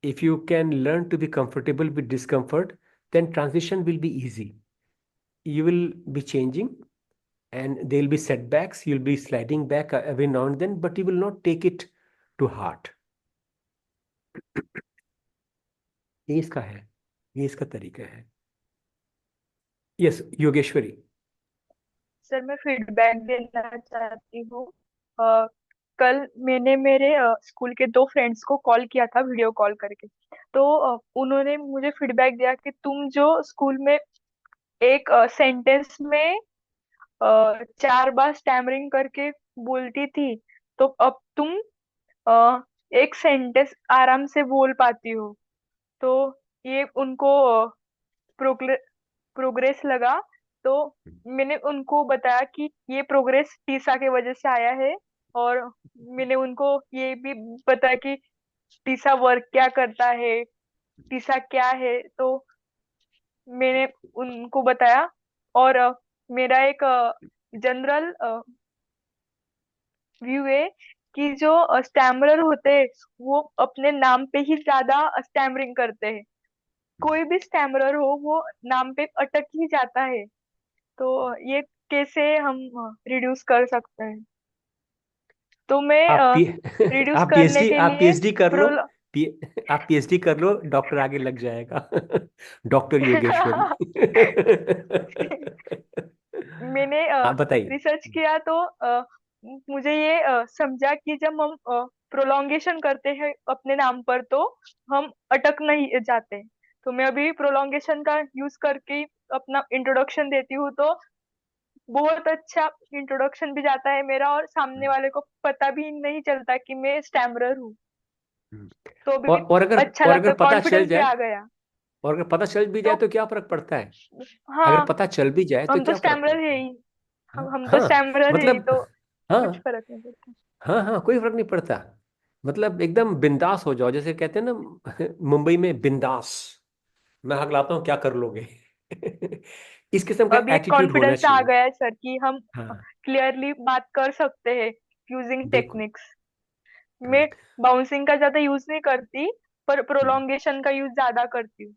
If you can learn to be comfortable with discomfort, then transition will be easy. You will be changing and there'll be setbacks. You'll be sliding back every now and then, but you will not take it to heart. ये इसका है, ये इसका तरीका है. Yes, Yogeshwari. Sir मैं feedback देना चाहती हूँ। कल मैंने मेरे स्कूल के 2 फ्रेंड्स को कॉल किया था वीडियो कॉल करके। तो उन्होंने मुझे फीडबैक दिया कि तुम जो स्कूल में एक सेंटेंस में 4 बार स्टैमरिंग करके बोलती थी, तो अब तुम एक सेंटेंस आराम से बोल पाती हो। तो ये उनको प्रोग्रेस लगा। तो मैंने उनको बताया कि ये प्रोग्रेस टीसा के वजह से आया है, और मैंने उनको ये भी बताया कि टीसा वर्क क्या करता है, टीसा क्या है। तो मैंने उनको बताया। और मेरा एक जनरल व्यू है कि जो स्टैमरर होते हैं वो अपने नाम पे ही ज्यादा स्टैमरिंग करते हैं। कोई भी स्टैमरर हो वो नाम पे अटक ही जाता है। तो ये कैसे हम रिड्यूस कर सकते हैं? तो मैं आप रिड्यूस करने के लिए पीएचडी कर लो. आप पीएचडी कर लो, डॉक्टर आगे लग जाएगा. डॉक्टर योगेश्वरी. मैंने हाँ, बताइए. रिसर्च किया तो मुझे ये समझा कि जब हम प्रोलॉन्गेशन करते हैं अपने नाम पर तो हम अटक नहीं जाते। तो मैं अभी प्रोलोंगेशन का यूज करके ही अपना इंट्रोडक्शन देती हूँ, तो बहुत अच्छा इंट्रोडक्शन भी जाता है मेरा, और सामने वाले को पता भी नहीं चलता कि मैं स्टैमरर हूँ। हम्म। तो और भी और अगर अच्छा और लगता, अगर पता चल कॉन्फिडेंस भी जाए आ गया। और अगर पता चल भी जाए तो तो क्या फर्क पड़ता है? अगर हाँ, पता चल भी जाए तो हम तो क्या फर्क स्टैमरर पड़ता है है? ही, हम तो हाँ, स्टैमरर है ही, मतलब, तो कुछ हाँ, फर्क नहीं पड़ता। हाँ, हाँ, कोई फर्क नहीं पड़ता। मतलब एकदम बिंदास हो जाओ, जैसे कहते हैं ना मुंबई में, बिंदास, मैं हकलाता हूँ, क्या कर लोगे? इस किस्म का अभी एक एटीट्यूड होना कॉन्फिडेंस आ चाहिए। गया है सर कि हम हाँ, क्लियरली बात कर सकते हैं यूजिंग बिल्कुल। टेक्निक्स। मैं बाउंसिंग का ज्यादा यूज नहीं करती, पर हम्म, प्रोलोंगेशन का यूज ज्यादा करती हूँ।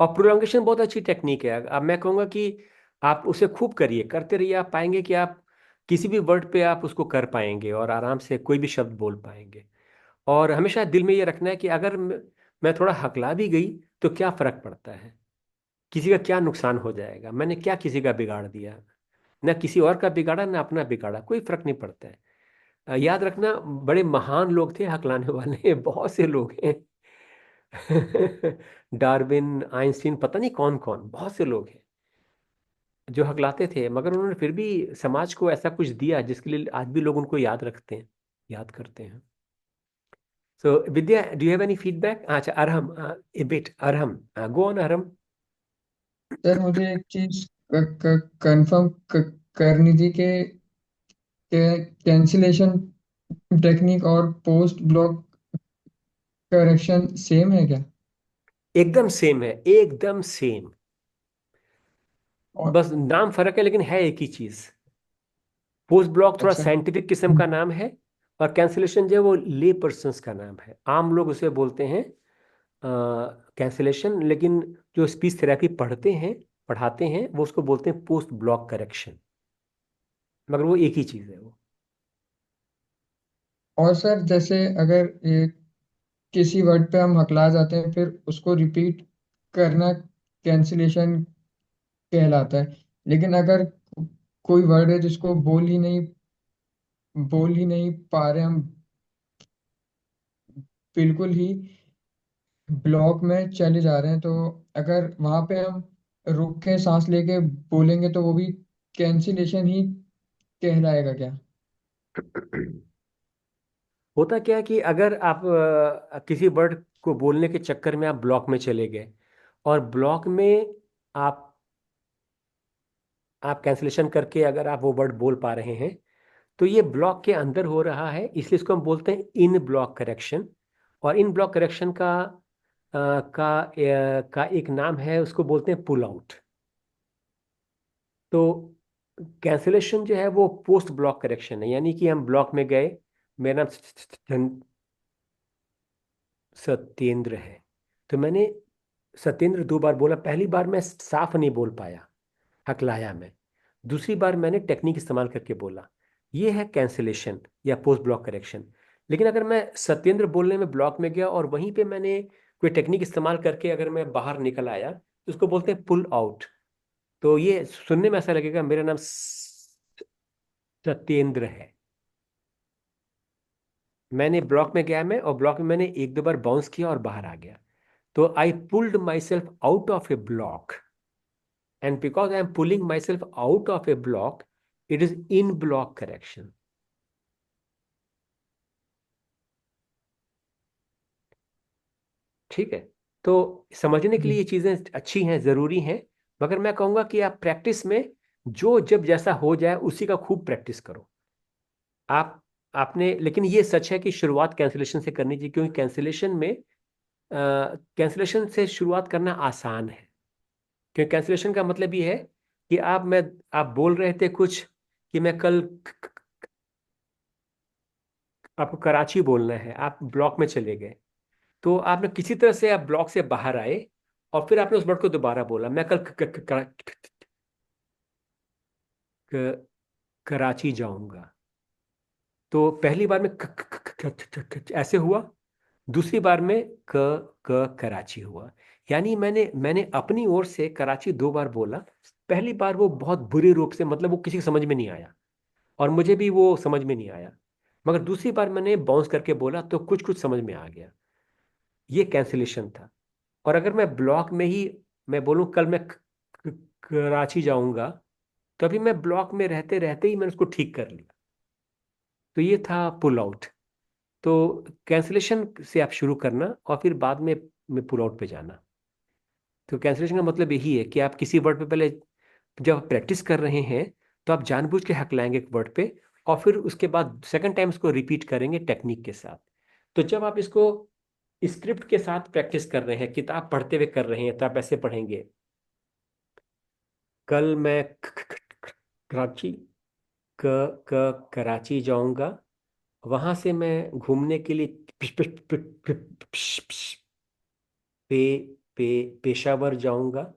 और प्रोलॉन्गेशन बहुत अच्छी टेक्निक है। अब मैं कहूँगा कि आप उसे खूब करिए, करते रहिए, आप पाएंगे कि आप किसी भी वर्ड पे आप उसको कर पाएंगे और आराम से कोई भी शब्द बोल पाएंगे। और हमेशा दिल में ये रखना है कि अगर मैं थोड़ा हकला भी गई तो क्या फर्क पड़ता है, किसी का क्या नुकसान हो जाएगा, मैंने क्या किसी का बिगाड़ दिया, ना किसी और का बिगाड़ा ना अपना बिगाड़ा, कोई फर्क नहीं पड़ता है। याद रखना, बड़े महान लोग थे हकलाने वाले, बहुत से लोग हैं। डार्विन, आइंस्टीन, पता नहीं कौन कौन, बहुत से लोग हैं जो हकलाते थे, मगर उन्होंने फिर भी समाज को ऐसा कुछ दिया जिसके लिए आज भी लोग उनको याद रखते हैं, याद करते हैं। So Vidya, do you have any feedback? अच्छा, Arham, a bit, Arham, go on Arham. Sir मुझे एक चीज कंफर्म करनी थी कि कैंसिलेशन टेक्निक और पोस्ट ब्लॉक करेक्शन सेम है क्या? एकदम सेम है, एकदम सेम। और बस नाम फर्क है, लेकिन है एक ही चीज। पोस्ट ब्लॉक थोड़ा अच्छा। साइंटिफिक किस्म का नाम है, और कैंसिलेशन जो है वो ले पर्सन्स का नाम है। आम लोग उसे बोलते हैं कैंसिलेशन, लेकिन जो स्पीच थेरेपी पढ़ाते हैं वो उसको बोलते हैं पोस्ट ब्लॉक करेक्शन, मगर वो एक ही चीज है वो। और सर जैसे अगर किसी वर्ड पे हम हकला जाते हैं फिर उसको रिपीट करना कैंसिलेशन कहलाता है, लेकिन अगर कोई वर्ड है जिसको बोल ही नहीं पा रहे हम, बिल्कुल ही ब्लॉक में चले जा रहे हैं, तो अगर वहां पे हम रुक के सांस लेके बोलेंगे तो वो भी कैंसिलेशन ही कहलाएगा क्या? होता क्या है कि अगर आप किसी वर्ड को बोलने के चक्कर में आप ब्लॉक में चले गए, और ब्लॉक में आप आप कैंसिलेशन करके अगर आप वो वर्ड बोल पा रहे हैं, तो ये ब्लॉक के अंदर हो रहा है, इसलिए इसको हम बोलते हैं इन ब्लॉक करेक्शन। और इन ब्लॉक करेक्शन का एक नाम है, उसको बोलते हैं पुल आउट। तो कैंसिलेशन जो है वो पोस्ट ब्लॉक करेक्शन है, यानी कि हम ब्लॉक में गए, मेरा नाम सत्येंद्र है, तो मैंने सत्येंद्र 2 बार बोला, पहली बार मैं साफ नहीं बोल पाया, हकलाया मैं, दूसरी बार मैंने टेक्निक इस्तेमाल करके बोला। ये है कैंसिलेशन या पोस्ट ब्लॉक करेक्शन। लेकिन अगर मैं सत्येंद्र बोलने में ब्लॉक में गया और वहीं पे मैंने कोई टेक्निक इस्तेमाल करके अगर मैं बाहर निकल आया, तो उसको बोलते हैं पुल आउट। तो ये सुनने में ऐसा लगेगा मेरा नाम सत्येंद्र है, मैंने ब्लॉक में गया मैं, और ब्लॉक में मैंने 1-2 बार बाउंस किया और बाहर आ गया। तो I pulled my self out of A block, and because I am pulling myself out of a block, it is in block correction. ठीक है? तो समझने के लिए ये चीजें अच्छी हैं, जरूरी हैं, मगर मैं कहूंगा कि आप प्रैक्टिस में जो जब जैसा हो जाए उसी का खूब प्रैक्टिस करो। आप आपने लेकिन ये सच है कि शुरुआत कैंसिलेशन से करनी चाहिए, क्योंकि कैंसिलेशन से शुरुआत करना आसान है। क्योंकि कैंसिलेशन का मतलब ये है कि आप बोल रहे थे कुछ, कि मैं कल, आपको कराची बोलना है, आप ब्लॉक में चले गए, तो आपने किसी तरह से आप ब्लॉक से बाहर आए, और फिर आपने उस वर्ड को दोबारा बोला, मैं कल कराची जाऊंगा। तो पहली बार में ऐसे हुआ, दूसरी बार में कराची हुआ। यानी मैंने अपनी ओर से कराची 2 बार बोला। पहली बार वो बहुत बुरे रूप से, मतलब वो किसी को समझ में नहीं आया, और मुझे भी वो समझ में नहीं आया, मगर दूसरी बार मैंने बाउंस करके बोला तो कुछ कुछ समझ में आ गया। ये कैंसिलेशन था। और अगर मैं ब्लॉक में ही मैं बोलूँ कल मैं कराची जाऊंगा, तो अभी मैं ब्लॉक में रहते रहते ही मैंने उसको ठीक कर लिया। तो ये था पुल आउट। तो कैंसिलेशन से आप शुरू करना और फिर बाद में पुल आउट पे जाना। तो कैंसिलेशन का मतलब यही है कि आप किसी वर्ड पे पहले जब आप प्रैक्टिस कर रहे हैं तो आप जानबूझ के हकलाएंगे एक वर्ड पे, और फिर उसके बाद सेकंड टाइम उसको रिपीट करेंगे टेक्निक के साथ। तो जब आप इसको स्क्रिप्ट के साथ प्रैक्टिस कर रहे हैं, किताब पढ़ते हुए कर रहे हैं, तो आप ऐसे पढ़ेंगे, कल मैं कराची कराची जाऊंगा, वहां से मैं घूमने के लिए पे पेशावर जाऊंगा,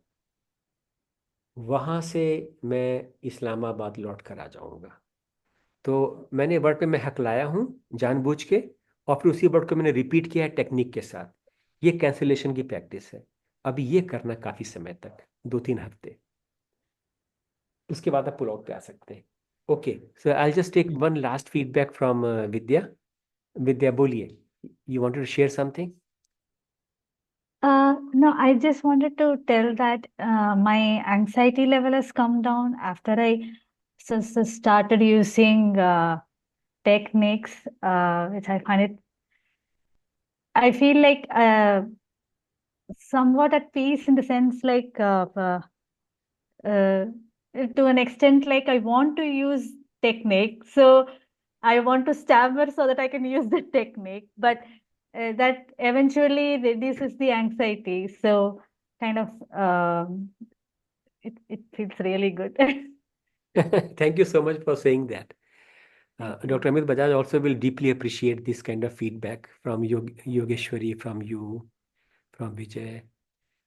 वहां से मैं इस्लामाबाद लौट कर आ जाऊंगा। तो मैंने वर्ड पे मैं हकलाया हूँ जानबूझ के, और फिर उसी वर्ड को मैंने रिपीट किया है टेक्निक के साथ। ये कैंसिलेशन की प्रैक्टिस है। अभी ये करना काफी समय तक, 2-3 हफ्ते, उसके बाद आप पुल आउट पे आ सकते हैं। Okay, so I just take one last feedback from Vidya. Vidya बोलिए, you wanted to share something? No, I just wanted to tell that my anxiety level has come down after I started using techniques, which I find it, I feel like somewhat at peace in the sense like uh, to an extent like I want to use technique, so I want to stammer so that I can use the technique, but that eventually reduces the anxiety. So kind of it feels really good. Thank you so much for saying that. Dr. Amit Bajaj also will deeply appreciate this kind of feedback from Yogeshwari, from you, from Vijay.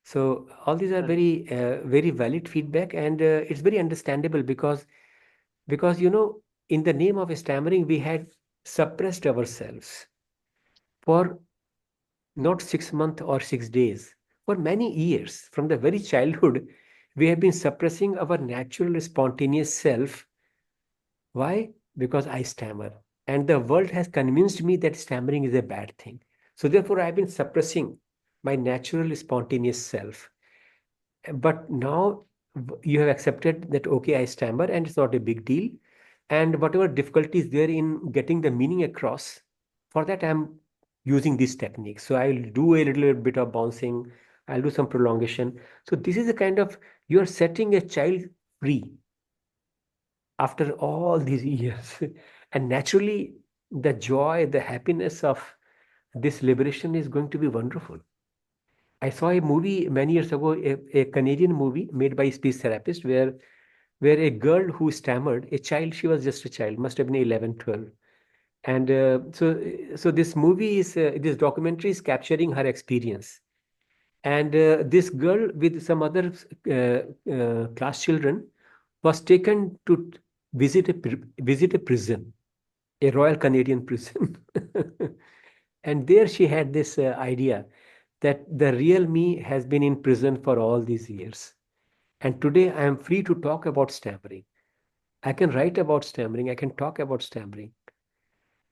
So all these are very valid feedback, and it's very understandable because in the name of stammering we had suppressed ourselves for not 6 months or 6 days, for many years. From the very childhood, we have been suppressing our natural spontaneous self. Why? Because I stammer. And the world has convinced me that stammering is a bad thing. So therefore, I've been suppressing my natural spontaneous self. But now you have accepted that, okay, I stammer and it's not a big deal. And whatever difficulties there in getting the meaning across, for that I'm using this technique. So I'll do a little bit of bouncing, I'll do some prolongation. So this is a kind of, you're setting a child free after all these years. And naturally, the joy, the happiness of this liberation is going to be wonderful. I saw a movie many years ago, a Canadian movie made by a speech therapist, where a girl who stammered, a child, she was just a child, must have been 11, 12. And so this movie is, this documentary is capturing her experience. And this girl with some other class children was taken to visit a prison, a Royal Canadian prison. And there she had this idea that the real me has been in prison for all these years. And today I am free to talk about stammering. I can write about stammering, I can talk about stammering.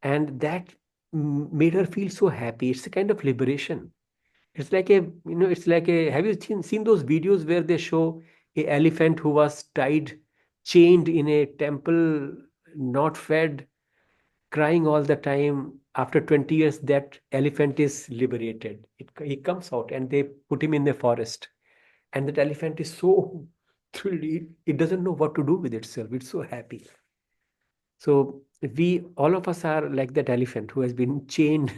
And that made her feel so happy. It's a kind of liberation. It's like it's like have you seen those videos where they show a elephant who was chained in a temple, not fed, crying all the time? After 20 years, that elephant is liberated. He comes out and they put him in the forest. And that elephant is so thrilled. It doesn't know what to do with itself. It's so happy. So all of us are like that elephant who has been chained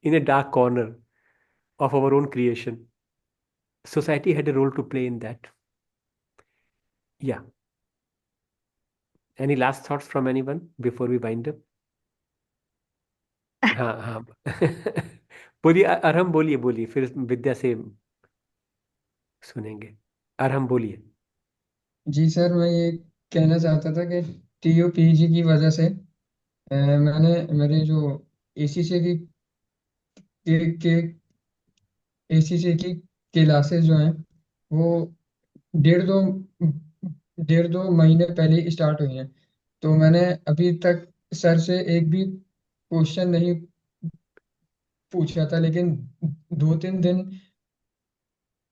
in a dark corner of our own creation. Society had a role to play in that. Yeah. Any last thoughts from anyone before we wind up? हाँ हाँ बोलिए, अरहम बोलिए बोलिए, फिर विद्या से सुनेंगे। अरहम बोलिए। जी sir, मैं ये कहना चाहता था कि टीओपीजी की वजह से मैंने मेरे जो एसीसी के एसीसी की क्लासेस जो हैं वो डेढ़ दो डेढ़ दो महीने पहले ही स्टार्ट हुई हैं। तो मैंने अभी तक सर से एक भी क्वेश्चन नहीं पूछा था, लेकिन 2-3 दिन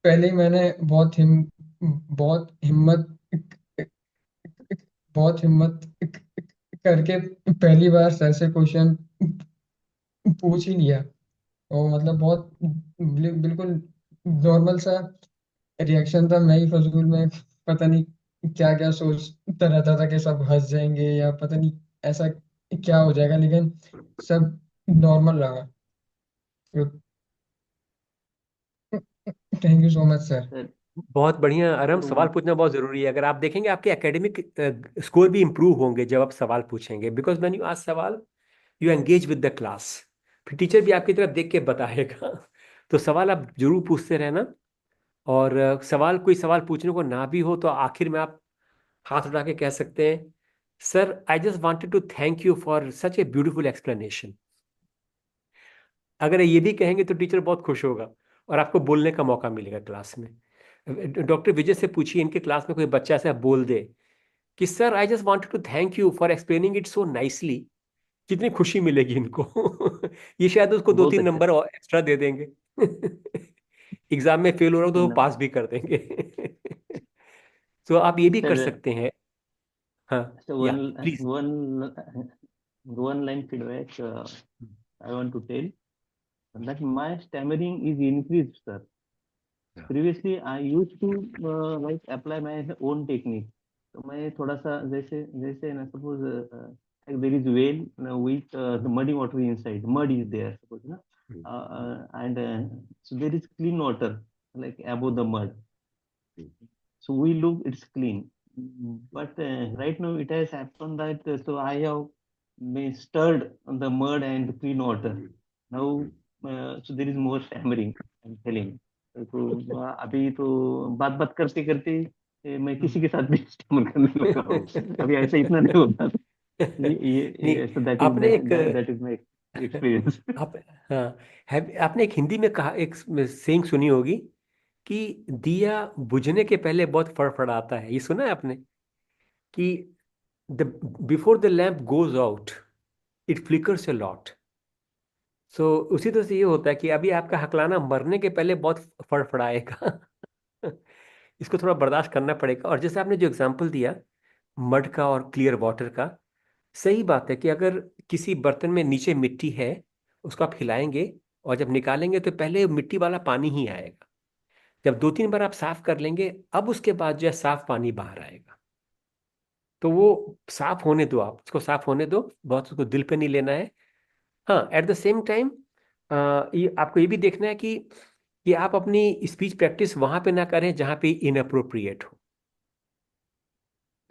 पहले ही मैंने बहुत हिम्मत बहुत हिम्मत करके पहली बार सर से क्वेश्चन पूछ ही लिया। और मतलब बहुत बिल्कुल नॉर्मल सा रिएक्शन था। मैं ही फजूल में पता नहीं क्या क्या सोचता रहता था कि सब हंस जाएंगे या पता नहीं ऐसा क्या हो जाएगा, लेकिन सब नॉर्मल रहा। Thank you so much sir. Sir बहुत बढ़िया अरम, सर सवाल पूछना बहुत जरूरी है। अगर आप देखेंगे आपके एकेडमिक स्कोर भी इंप्रूव होंगे जब आप सवाल पूछेंगे, बिकॉज व्हेन यू आस्क सवाल you engage with the class. फिर टीचर भी आपकी तरफ देख के बताएगा। तो सवाल आप जरूर पूछते रहना। और सवाल, कोई सवाल पूछने को ना भी हो तो आखिर में आप हाथ उठा के कह सकते हैं, sir I just wanted to thank you for such a beautiful explanation. अगर ये भी कहेंगे तो टीचर बहुत खुश होगा और आपको बोलने का मौका मिलेगा क्लास में। डॉक्टर विजय से पूछिए, इनके क्लास में कोई बच्चा ऐसा बोल दे कि sir I just wanted to thank you for explaining it so nicely, कितनी खुशी मिलेगी इनको। ये शायद उसको दो बहुत तीन अच्छा। नंबर और एक्स्ट्रा दे देंगे। एग्जाम में फेल हो रहा हो तो वो न- पास भी कर देंगे। तो आप ये भी कर सर सकते हैं। हाँ, सर या one please. One one line feedback I want to tell that my stammering is increased, sir. Previously, I used to like apply my own technique. तो मैं थोड़ा सा जैसे जैसे ना suppose there is well with the muddy water inside. Mud is there, suppose ना, and so there is clean water like above the mud. So we look it's clean, but right now it has happened that so I have been stirred on the mud and clean water. Now so there is more stammering. I'm telling. तो अभी तो बात बात करते करते मैं किसी के साथ भी स्टैमर करने लगा हूँ। अभी ऐसा इतना नहीं होता था। नहीं, ये so आपने एक that is my experience. आप, हाँ, आपने एक हिंदी में कहा, एक सेइंग सुनी होगी कि दिया बुझने के पहले बहुत फड़फड़ाता है। ये सुना है आपने कि the before the lamp goes out it flickers a lot. So उसी तरह से ये होता है कि अभी आपका हकलाना मरने के पहले बहुत फड़फड़ाएगा। इसको थोड़ा बर्दाश्त करना पड़ेगा। और जैसे आपने जो एग्जांपल दिया मड का और क्लियर वाटर का, सही बात है कि अगर किसी बर्तन में नीचे मिट्टी है, उसको आप हिलाएंगे और जब निकालेंगे तो पहले मिट्टी वाला पानी ही आएगा। जब 2-3 बार आप साफ कर लेंगे, अब उसके बाद जो है साफ पानी बाहर आएगा। तो वो साफ होने दो, आप उसको साफ होने दो, बहुत उसको दिल पे नहीं लेना है। हाँ, एट द सेम टाइम ये आपको ये भी देखना है कि आप अपनी स्पीच प्रैक्टिस वहां पे ना करें जहां पे इनअप्रोप्रिएट हो।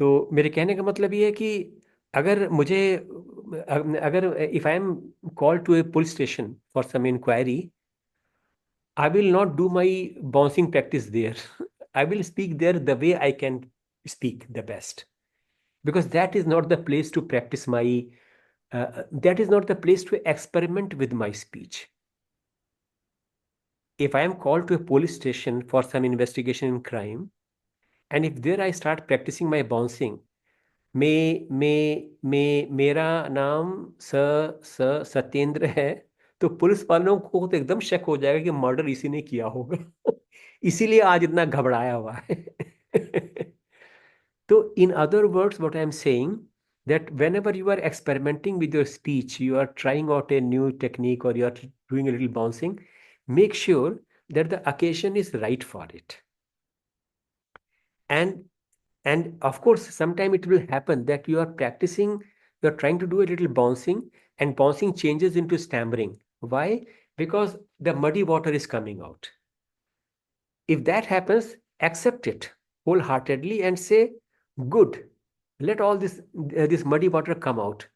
तो मेरे कहने का मतलब ये है कि अगर मुझे अगर if I am call to a police station for some enquiry, I will not do my bouncing practice there. I will speak there the way I can speak the best, because that is not the place to practice my, that is not the place to experiment with my speech. If I am called to a police station for some investigation in crime, and if there I start practicing my bouncing, मेरा नाम सत्येंद्र है, तो police वालों को तो एकदम शक हो जाएगा कि मर्डर इसी ने किया होगा। इसीलिए आज इतना घबराया हुआ है। तो in other words, what I am saying, that whenever you are experimenting with your speech, you are trying out a new technique or you are doing a little bouncing, make sure that the occasion is right for it. And of course, sometime it will happen that you are practicing, you are trying to do a little bouncing, and bouncing changes into stammering. Why? Because the muddy water is coming out. If that happens, accept it wholeheartedly and say, good, let all this muddy water come out.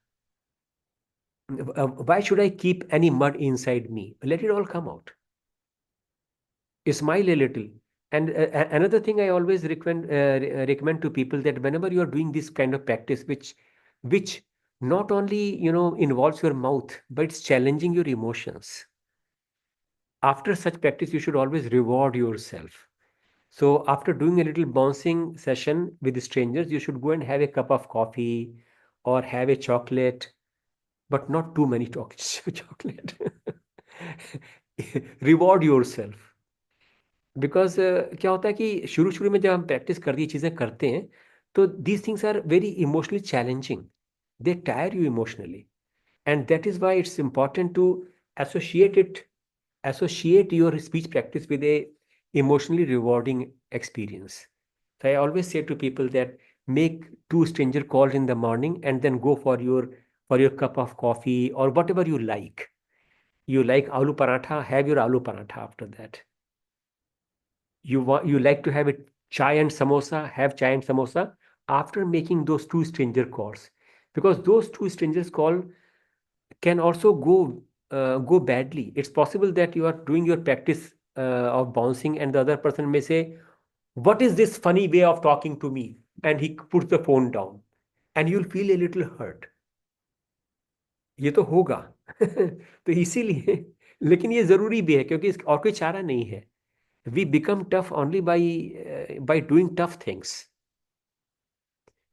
Why should I keep any mud inside me? Let it all come out. Smile a little. And another thing I always recommend to people, that whenever you are doing this kind of practice, which not only involves your mouth, but it's challenging your emotions. After such practice, you should always reward yourself. So after doing a little bouncing session with strangers, you should go and have a cup of coffee or have a chocolate, but not too many chocolate. Reward your self. Because क्या होता है कि शुरू शुरू में जब हम practice कर दी चीज़ें करते हैं, तो these things are very emotionally challenging, they tire you emotionally, and that is why it's important to associate your speech practice with a emotionally rewarding experience. So I always say to people that make 2 stranger calls in the morning and then go for your cup of coffee or whatever you like. You like aloo paratha, have your aloo paratha after that. You like to have a chai and samosa, have chai and samosa after making those 2 stranger calls, because those 2 strangers call can also go badly. It's possible that you are doing your practice of bouncing and the other person may say, what is this funny way of talking to me, and he puts the phone down, and you'll feel a little hurt. ये तो होगा। तो इसीलिए, लेकिन ये जरूरी भी है क्योंकि और कोई चारा नहीं है। we become tough only by doing tough things.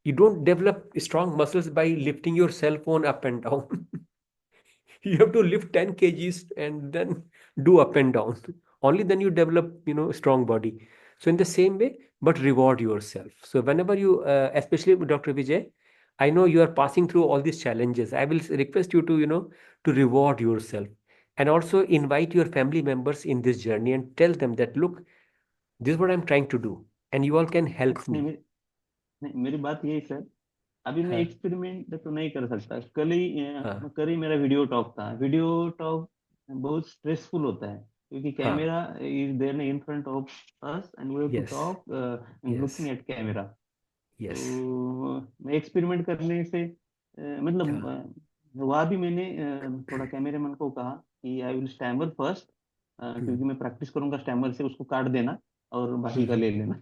You don't develop strong muscles by lifting your cell phone up and down. You have to lift 10 kgs and then do up and down. Only then you develop, strong body. So in the same way, but reward yourself. So whenever you, especially with Dr. Vijay, I know you are passing through all these challenges. I will request you to reward yourself, and also invite your family members in this journey and tell them that, look, this is what I'm trying to do, and you all can help नहीं me. मेरी नहीं, मेरी बात यही sir, अभी मैं हाँ, experiment तो नहीं कर सकता। हाँ, कल ही मेरा वीडियो टॉक था। वीडियो टॉक बहुत स्ट्रेसफुल होता है क्योंकि हाँ, camera is there in front of us and we have to yes, talk looking yes, at camera. yes, तो मैं एक्सपेरिमेंट करने से मतलब हाँ, वहाँ भी मैंने थोड़ा कैमरामैन को कहा कि आई विल स्टैमर फर्स्ट, क्योंकि मैं प्रैक्टिस करूंगा स्टैमर से, उसको काट देना और बाकी का ले लेना।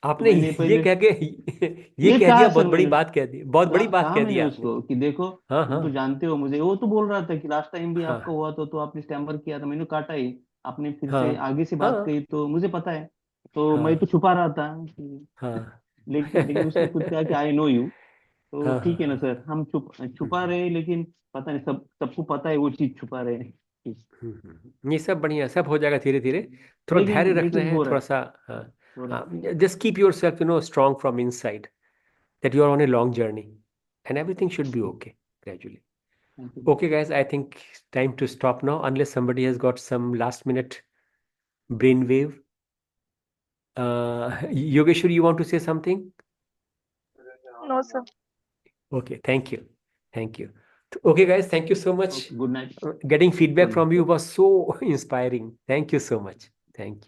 तो आपने मैंने ये पहले कह के ये ये कह कहा दिया, सर बहुत बड़ी मैंने, बात कह दी, बहुत बड़ी बात कहा कह दी मैंने आपने। उसको कि देखो हाँ, तुम तो हाँ, जानते हो मुझे। वो तो बोल रहा था कि लास्ट टाइम भी आपका हाँ, हुआ तो आपने स्टैमर किया था, मैंने काटा ही, आपने फिर से हाँ, आगे से बात हाँ, कही तो मुझे पता है। तो मैं तो हाँ, छुपा रहा था हाँ। लेकिन उसने खुद कहा कि आई नो यू। तो हाँ, ठीक है ना हाँ, सर, हम छुपा हाँ। रहे लेकिन पता नहीं, सबको पता है वो चीज छुपा रहे हैं। ये सब बढ़िया, सब हो जाएगा धीरे धीरे। थोड़ा धैर्य रखना लेकिन है, हो रहा थोड़ा है, सा। हाँ, हो रहा है। हाँ, just keep your self strong from inside, that you are on a long journey, and everything should be okay gradually. Thank you. Okay, guys, I think time to stop now, unless somebody has got some last minute brainwave. Yogeshwari, you want to say something? No, sir. Okay, thank you. Thank you. Okay, guys, thank you so much. Good night. Getting feedback good from you night. was so inspiring. Thank you so much. Thank you.